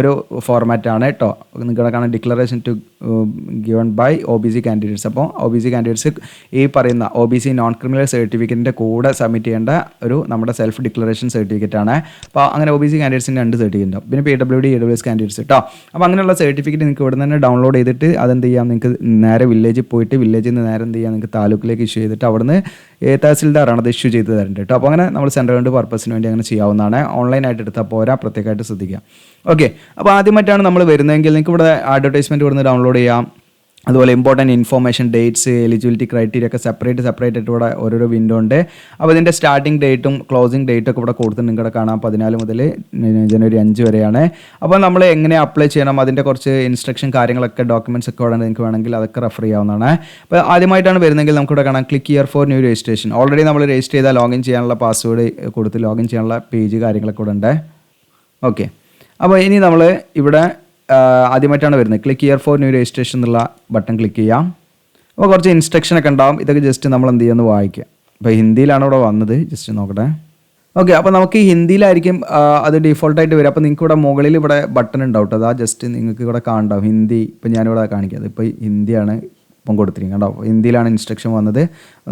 ഒരു ഫോർമാറ്റാണ് കേട്ടോ. നിങ്ങളുടെ കാണാൻ declaration to given by OBC candidates. അപ്പോൾ OBC കാൻഡിഡേറ്റ്സ് ഈ പറയുന്ന OBC നോൺ ക്രിമിനൽ സർട്ടിഫിക്കറ്റിൻ്റെ കൂടെ സബ്മിറ്റ് ചെയ്യേണ്ട ഒരു നമ്മുടെ സെൽഫ് ഡിക്ലറേഷൻ സർട്ടിഫിക്കറ്റ് ആണ്. അപ്പോൾ അങ്ങനെ OBC കാൻഡിഡേറ്റ്സിന് 2 സർട്ടിഫിക്കറ്റ് ഉണ്ടാവും. പിന്നെ PWD, EWS കാൻഡിഡേറ്റ്സ് കേട്ടോ. അപ്പോൾ അങ്ങനെയുള്ള സർട്ടിഫിക്കറ്റ് നിങ്ങൾക്ക് ഇവിടെ തന്നെ ഡൗൺലോഡ് ചെയ്തിട്ട് അതെന്ത് ചെയ്യാം, നിങ്ങൾക്ക് നേരെ വില്ലേജിൽ പോയിട്ട് വില്ലേജിൽ നിന്ന് നേരെ എന്ത് ചെയ്യാം, നിങ്ങൾക്ക് താലൂക്കിലേക്ക് ഇഷ്യൂ ചെയ്തിട്ട് അവിടുന്ന് തഹസിൽദാറാണ് അത് ഇഷ്യൂ ചെയ്ത് തരേണ്ടത് കേട്ടോ. അപ്പോൾ അങ്ങനെ നമ്മൾ സെൻട്രൽ ഗവൺമെൻറ് പർപ്പസിന് വേണ്ടി അങ്ങനെ ചെയ്യാവുന്നതാണ്. ഓൺലൈനായിട്ട് എടുത്താൽ പോരാ, പ്രത്യേകമായിട്ട് ശ്രദ്ധിക്കുക. ഓക്കെ, അപ്പോൾ ആദ്യമായിട്ടാണ് നമ്മൾ വരുന്നതെങ്കിൽ നിങ്ങൾക്ക് ഇവിടെ അഡ്വർടൈസ്മെൻറ്റ് ഇവിടുന്ന് ഡൗൺലോഡ് ചെയ്യാം. അതുപോലെ important information, dates, eligibility criteria ഒക്കെ സെപ്പറേറ്റ് ആയിട്ട് ഇവിടെ ഓരോരോ വിൻഡോ ഉണ്ട്. അപ്പോൾ ഇതിൻ്റെ സ്റ്റാർട്ടിംഗ് ഡേറ്റും ക്ലോസിംഗ് ഡേറ്റും ഒക്കെ ഇവിടെ കൊടുത്തിട്ട് നിങ്ങളുടെ കാണാം. 14 മുതൽ ജനുവരി 5 വരെയാണ്. അപ്പോൾ നമ്മൾ എങ്ങനെ അപ്ലൈ ചെയ്യണം, അതിൻ്റെ കുറച്ച് ഇൻസ്ട്രക്ഷൻ കാര്യങ്ങളൊക്കെ ഡോക്യുമെൻറ്റ്സ് ഒക്കെ ഇവിടെ നിങ്ങൾക്ക് വേണമെങ്കിൽ അതൊക്കെ റെഫർ ചെയ്യാവുന്നതാണ്. അപ്പോൾ ആദ്യമായിട്ടാണ് വരുന്നതെങ്കിൽ നമുക്കിവിടെ കാണാം click here for new registration. Already നമ്മൾ രജിസ്റ്റർ ചെയ്താൽ ലോഗിൻ ചെയ്യാനുള്ള പാസ്വേഡ് കൊടുത്ത് ലോഗിൻ ചെയ്യാനുള്ള പേജ് കാര്യങ്ങളൊക്കെ ഇവിടെ ഉണ്ട്. ഓക്കെ, അപ്പോൾ ഇനി നമ്മൾ ഇവിടെ ആദ്യമായിട്ടാണ് വരുന്നത് click here for new registration എന്നുള്ള ബട്ടൺ ക്ലിക്ക് ചെയ്യാം. അപ്പോൾ കുറച്ച് ഇൻസ്ട്രക്ഷനൊക്കെ ഉണ്ടാവും. ഇതൊക്കെ ജസ്റ്റ് നമ്മൾ എന്ത് ചെയ്യുമെന്ന് വായിക്കുക. ഇപ്പോൾ ഹിന്ദിയിലാണ് ഇവിടെ വന്നത്, ജസ്റ്റ് നോക്കട്ടെ. ഓക്കെ, അപ്പോൾ നമുക്ക് ഹിന്ദിയിലായിരിക്കും അത് ഡീഫോൾട്ടായിട്ട് വരും. അപ്പോൾ നിങ്ങൾക്ക് ഇവിടെ മുകളിൽ ഇവിടെ ബട്ടൺ ഉണ്ടാവും കേട്ടോ. അതാ ജസ്റ്റ് നിങ്ങൾക്ക് ഇവിടെ കാണണ്ടാവും ഹിന്ദി. ഇപ്പോൾ ഞാനിവിടെ കാണിക്കാം. ഇപ്പോൾ ഹിന്ദിയാണ് ഇപ്പം കൊടുത്തിരിക്കുന്നത് കേട്ടോ. ഹിന്ദിയിലാണ് ഇൻസ്ട്രക്ഷൻ വന്നത്.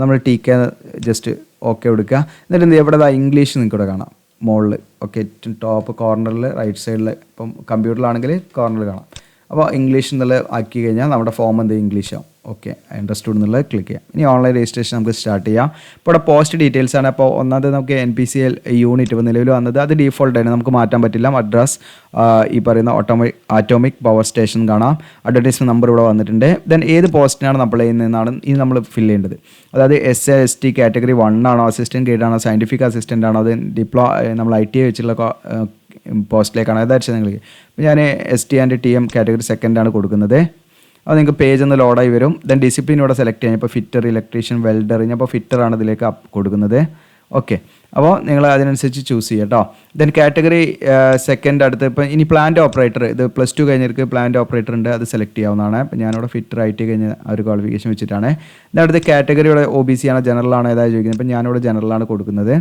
നമ്മൾ TK ജസ്റ്റ് ഓക്കെ കൊടുക്കുക. എന്നിട്ട് എന്ത് ചെയ്യുക, ഇവിടെ ഇംഗ്ലീഷ് നിങ്ങൾക്ക് ഇവിടെ കാണാം മുകളിൽ. ഓക്കെ, ടോപ്പ് കോർണറിൽ റൈറ്റ് സൈഡിൽ, ഇപ്പം കമ്പ്യൂട്ടറിലാണെങ്കിൽ കോർണറിൽ കാണാം. അപ്പോൾ ഇംഗ്ലീഷ് എന്നുള്ളത് ആക്കി കഴിഞ്ഞാൽ നമ്മുടെ ഫോം എന്ത് ഇംഗ്ലീഷ് ആവും. ഓക്കെ, ഇൻട്രസ്റ്റഡ് എന്നുള്ളത് ക്ലിക്ക് ചെയ്യാം. ഇനി ഓൺലൈൻ രജിസ്ട്രേഷൻ നമുക്ക് സ്റ്റാർട്ട് ചെയ്യാം. ഇപ്പോൾ ഇവിടെ പോസ്റ്റ് ഡീറ്റെയിൽസ് ആണ്. അപ്പോൾ ഒന്നാമത് നമുക്ക് NPCL യൂണിറ്റ് ഇപ്പോൾ നിലവിൽ വന്നത് അത് ഡീഫോൾട്ടായിട്ട് നമുക്ക് മാറ്റാൻ പറ്റില്ല. അഡ്രസ് ഈ പറയുന്ന ആറ്റോമിക് പവർ സ്റ്റേഷൻ കാണാം. അഡ്വർടൈസ്മെൻറ്റ് നമ്പർ ഇവിടെ വന്നിട്ടുണ്ട്. ദെൻ ഏത് പോസ്റ്റിനാണ് നമ്മൾ ചെയ്യുന്നതെന്നാണ് ഇനി നമ്മൾ ഫില്ല് ചെയ്യേണ്ടത്. അതായത് SC/ST കാറ്റഗറി 1 ആണോ, അസിസ്റ്റൻറ്റ് ഗൈഡ് ആണോ, സയൻറ്റിഫിക് അസിസ്റ്റൻ്റ് ആണോ, അത് നമ്മൾ ITI വെച്ചുള്ള പോസ്റ്റിലേക്കാണ് ഏതാഴ്ച നിങ്ങൾക്ക്. ഇപ്പോൾ ഞാൻ ST ആൻഡ് TM കാറ്റഗറി 2 ആണ് കൊടുക്കുന്നത്. അപ്പോൾ നിങ്ങൾക്ക് പേജ് ഒന്ന് ലോഡായി വരും. ദെൻ ഡിസിപ്ലിൻ ഇവിടെ സെലക്ട് ചെയ്യാം. ഇപ്പോൾ ഫിറ്റർ, ഇലക്ട്രീഷ്യൻ, വെൽഡർ. ഇപ്പോൾ ഫിറ്ററാണ് ഇതിലേക്ക് കൊടുക്കുന്നത്. ഓക്കെ, അപ്പോൾ നിങ്ങൾ അതിനനുസരിച്ച് ചൂസ് ചെയ്യുക കേട്ടോ. ദെൻ കാറ്റഗറി 2 അടുത്ത് ഇപ്പോൾ ഇനി പ്ലാന്റ് ഓപ്പറേറ്റർ, ഇത് +2 കഴിഞ്ഞവർക്ക് പ്ലാന്റ് ഓപ്പറേറ്റർ ഉണ്ട്, അത് സെലക്ട് ചെയ്യാവുന്നതാണ്. ഇപ്പോൾ ഞാനിവിടെ ഫിറ്റർ IT കഴിഞ്ഞ ഒരു ക്വാളിഫിക്കേഷൻ വെച്ചിട്ടാണ്. ഇതടുത്ത് കാറ്റഗറിയുടെ OBC ആണോ ജനറൽ ആണോ ഏതാ ചോദിക്കുന്നത്. ഇപ്പോൾ ഞാനിവിടെ ജനറലാണ് കൊടുക്കുന്നത്.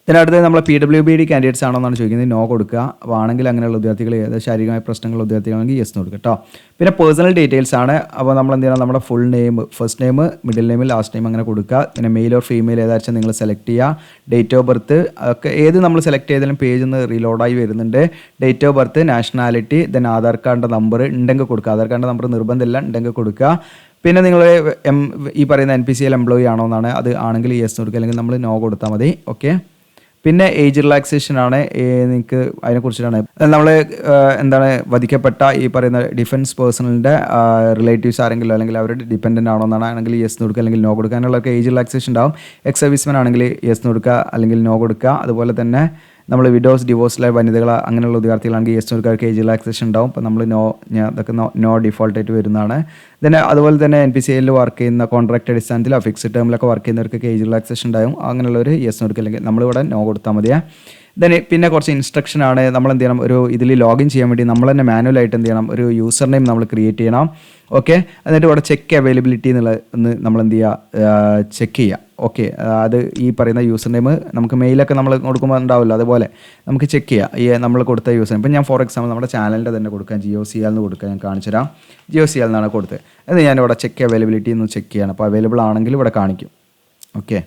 ഇതിനടുത്ത് നമ്മൾ PWD കാൻഡിഡേറ്റ്സ് ആണോ എന്നാണ് ചോദിക്കുന്നത്. നോ കൊടുക്കുക. അപ്പോൾ ആണെങ്കിൽ അങ്ങനെയുള്ള വിദ്യാർത്ഥികൾ, ശാരീരികമായ പ്രശ്നങ്ങളുള്ള വിദ്യാർത്ഥികളാണെങ്കിൽ യെസ് കൊടുക്കുക കേട്ടോ. പിന്നെ പേഴ്സണൽ ഡീറ്റെയിൽസ് ആണ്. അപ്പോൾ നമ്മൾ എന്ത് ചെയ്യണം, നമ്മുടെ full name, first name, middle name, last name അങ്ങനെ കൊടുക്കുക. പിന്നെ മെയിൽ ഓർ ഫീമെയിൽ ഏതാச்சுം നിങ്ങൾ സെലക്ട് ചെയ്യുക. ഡേറ്റ് ഓഫ് ബർത്ത് ഒക്കെ ഏത് നമ്മൾ സെലക്ട് ചെയ്താലും പേജ് ഒന്ന് റീലോഡായി വരുന്നുണ്ട്. Date of birth, nationality, then Aadhaar കാർഡിൻ്റെ നമ്പർ ഉണ്ടെങ്കിൽ കൊടുക്കുക. ആധാർ കാർഡിൻ്റെ നമ്പർ നിർബന്ധമില്ല, ഉണ്ടെങ്കിൽ കൊടുക്കുക. പിന്നെ നിങ്ങൾ ഈ പറയുന്ന NPCL എംപ്ലോയി ആണോ എന്നാണ്. അത് ആണെങ്കിൽ യെസ് കൊടുക്കുക, അല്ലെങ്കിൽ നമ്മൾ നോ കൊടുത്താൽ മതി. ഓക്കെ, പിന്നെ ഏജ് റിലാക്സേഷൻ ആണ്. നിങ്ങൾക്ക് അതിനെക്കുറിച്ചിട്ടാണ് നമ്മൾ എന്താണ് വധിക്കപ്പെട്ട ഈ പറയുന്ന ഡിഫൻസ് പേഴ്സണലിൻ്റെ റിലേറ്റീവ്സ് ആരെങ്കിലും അല്ലെങ്കിൽ അവരുടെ ഡിപ്പെൻഡൻ്റ് ആണോ എന്നാണ്. ആണെങ്കിൽ യെസ് കൊടുക്കുക, അല്ലെങ്കിൽ നോ കൊടുക്കുക. അതിനുള്ളവർക്ക് ഏജ് റിലാക്സേഷൻ ഉണ്ടാവും. എക്സ് സർവീസ്മാൻ ആണെങ്കിൽ യെസ് കൊടുക്കുക, അല്ലെങ്കിൽ നോ കൊടുക്കുക. അതുപോലെ തന്നെ നമ്മൾ വിഡോസ് ഡിവോഴ്സിലെ വനിതകൾ അങ്ങനെയുള്ള വിദ്യാർത്ഥികളാണെങ്കിൽ യെസ് നോർക്കാർക്ക് ഏജ് റിലാക്സേഷൻ ഉണ്ടാവും. അപ്പോൾ നമ്മൾ അതൊക്കെ നോ ഡിഫോൾട്ടായിട്ട് വരുന്നതാണ്. അതുപോലെ തന്നെ NPCL വർക്ക് ചെയ്യുന്ന കോൺട്രാക്ട് അടിസ്ഥാനത്തിൽ ഫിക്സ്ഡ് ടേമിലൊക്കെ വർക്ക് ചെയ്യുന്നവർക്ക് ഏജ് റിലാക്സേഷൻ ഉണ്ടാവും. അങ്ങനെയുള്ളവർ യെസ് നോർക്ക് അല്ലെങ്കിൽ നമ്മളിവിടെ നോ കൊടുത്താൽ മതിയാ. പിന്നെ കുറച്ച് ഇൻസ്ട്രക്ഷനാണ്. നമ്മൾ എന്ത് ചെയ്യണം, ഒരു ഇതിൽ ലോഗിൻ ചെയ്യാൻ വേണ്ടി നമ്മൾ തന്നെ മാനുവലായിട്ട് എന്ത് ചെയ്യണം, ഒരു യൂസർ നെയിം നമ്മൾ ക്രിയേറ്റ് ചെയ്യണം. ഓക്കെ, എന്നിട്ട് ഇവിടെ ചെക്ക് അവൈലബിലിറ്റി എന്നുള്ള നമ്മൾ എന്ത് ചെയ്യുക, ചെക്ക് ചെയ്യുക. ഓക്കെ, അത് ഈ പറയുന്ന യൂസർ നെയിം നമുക്ക് മെയിലൊക്കെ നമ്മൾ കൊടുക്കുമ്പോൾ ഉണ്ടാവില്ല, അതുപോലെ നമുക്ക് ചെക്ക് ചെയ്യാം ഈ നമ്മൾ കൊടുത്ത യൂസർ നെയിം. ഇപ്പം ഞാൻ ഫോർ എക്സാമ്പിൾ നമ്മുടെ ചാനലിൻ്റെ തന്നെ കൊടുക്കാം, GOCL എന്ന് കൊടുക്കാം. ഞാൻ കാണിച്ചു തരാം. GOCL എന്നാണ് കൊടുത്തത്. അത് ഞാനിവിടെ ചെക്ക് അവൈലബിലിറ്റി എന്ന് ചെക്ക് ചെയ്യണം. അപ്പോൾ അവൈലബിൾ ആണെങ്കിൽ ഇവിടെ കാണിക്കും. ഓക്കെ,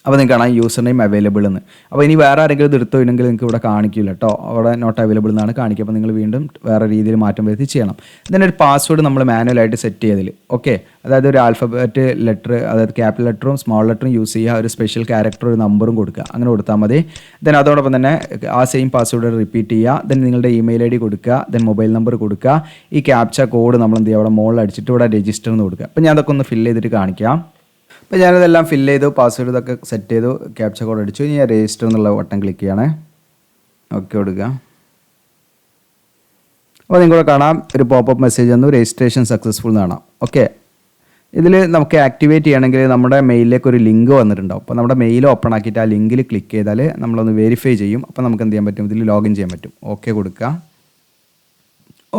അപ്പോൾ നിങ്ങൾക്ക് കാണാം യൂസർ നെയിം അവൈലബിൾ എന്ന്. അപ്പോൾ ഇനി വേറെ ആരെങ്കിലും ഇത് എടുത്തു കഴിഞ്ഞെങ്കിൽ നിങ്ങൾക്ക് ഇവിടെ കാണിക്കില്ല കേട്ടോ, അവിടെ നോട്ട് അവൈലബിൾ എന്നാണ് കാണിക്കുക. അപ്പോൾ നിങ്ങൾ വീണ്ടും വേറെ രീതിയിൽ മാറ്റം വരുത്തി ചെയ്യണം. ഒരു പാസ്വേഡ് നമ്മൾ മാനുവലായിട്ട് സെറ്റ് ചെയ്തതിൽ. ഓക്കെ, അതായത് ഒരു ആൽഫബറ്റ് ലെറ്റർ, അതായത് ക്യാപിറ്റൽ ലെറ്ററും സ്മോൾ ലെറ്ററും യൂസ് ചെയ്യുക, ഒരു സ്പെഷ്യൽ ക്യാരക്ടർ ഒരു നമ്പറും കൊടുക്കുക, അങ്ങനെ കൊടുത്താൽ മതി. അതോടൊപ്പം തന്നെ ആ സെയിം പാസ്വേഡ് റിപ്പീറ്റ് ചെയ്യുക. നിങ്ങളുടെ ഇമെയിൽ ID കൊടുക്കുക, മൊബൈൽ നമ്പർ കൊടുക്കുക. ഈ ക്യാപ്ച കോഡ് നമ്മൾ എന്ത് ചെയ്യുക, അവിടെ മുകളിൽ അടിച്ചിട്ട് ഇവിടെ രജിസ്റ്റർ എന്ന് കൊടുക്കുക. അപ്പോൾ ഞാൻ അതൊക്കെ ഒന്ന് ഫില്ല് ചെയ്തിട്ട് കാണിക്കാം. അപ്പോൾ ഞാനതെല്ലാം ഫില്ല് ചെയ്തു, പാസ്വേഡ് ഇതൊക്കെ സെറ്റ് ചെയ്തു, ക്യാപ്ച കോഡ് അടിച്ചു. ഇനി ഞാൻ രജിസ്റ്റർ എന്നുള്ള ബട്ടൺ ക്ലിക്ക് ചെയ്യണേ. ഓക്കെ കൊടുക്കുക. അപ്പോൾ നിങ്ങളെ കാണാം ഒരു പോപ്പപ്പ് മെസ്സേജ് വന്നു, രജിസ്ട്രേഷൻ സക്സസ്ഫുൾ എന്ന് കാണാം. ഓക്കെ, ഇതിൽ നമുക്ക് ആക്ടിവേറ്റ് ചെയ്യണമെങ്കിൽ നമ്മുടെ മെയിലിലേക്ക് ഒരു ലിങ്ക് വന്നിട്ടുണ്ടാവും. അപ്പോൾ നമ്മുടെ മെയിൽ ഓപ്പൺ ആക്കിയിട്ട് ആ ലിങ്കിൽ ക്ലിക്ക് ചെയ്താൽ നമ്മളൊന്ന് വെരിഫൈ ചെയ്യും. അപ്പോൾ നമുക്ക് എന്ത് ചെയ്യാൻ പറ്റും, ഇതിൽ ലോഗിൻ ചെയ്യാൻ പറ്റും. ഓക്കെ കൊടുക്കുക.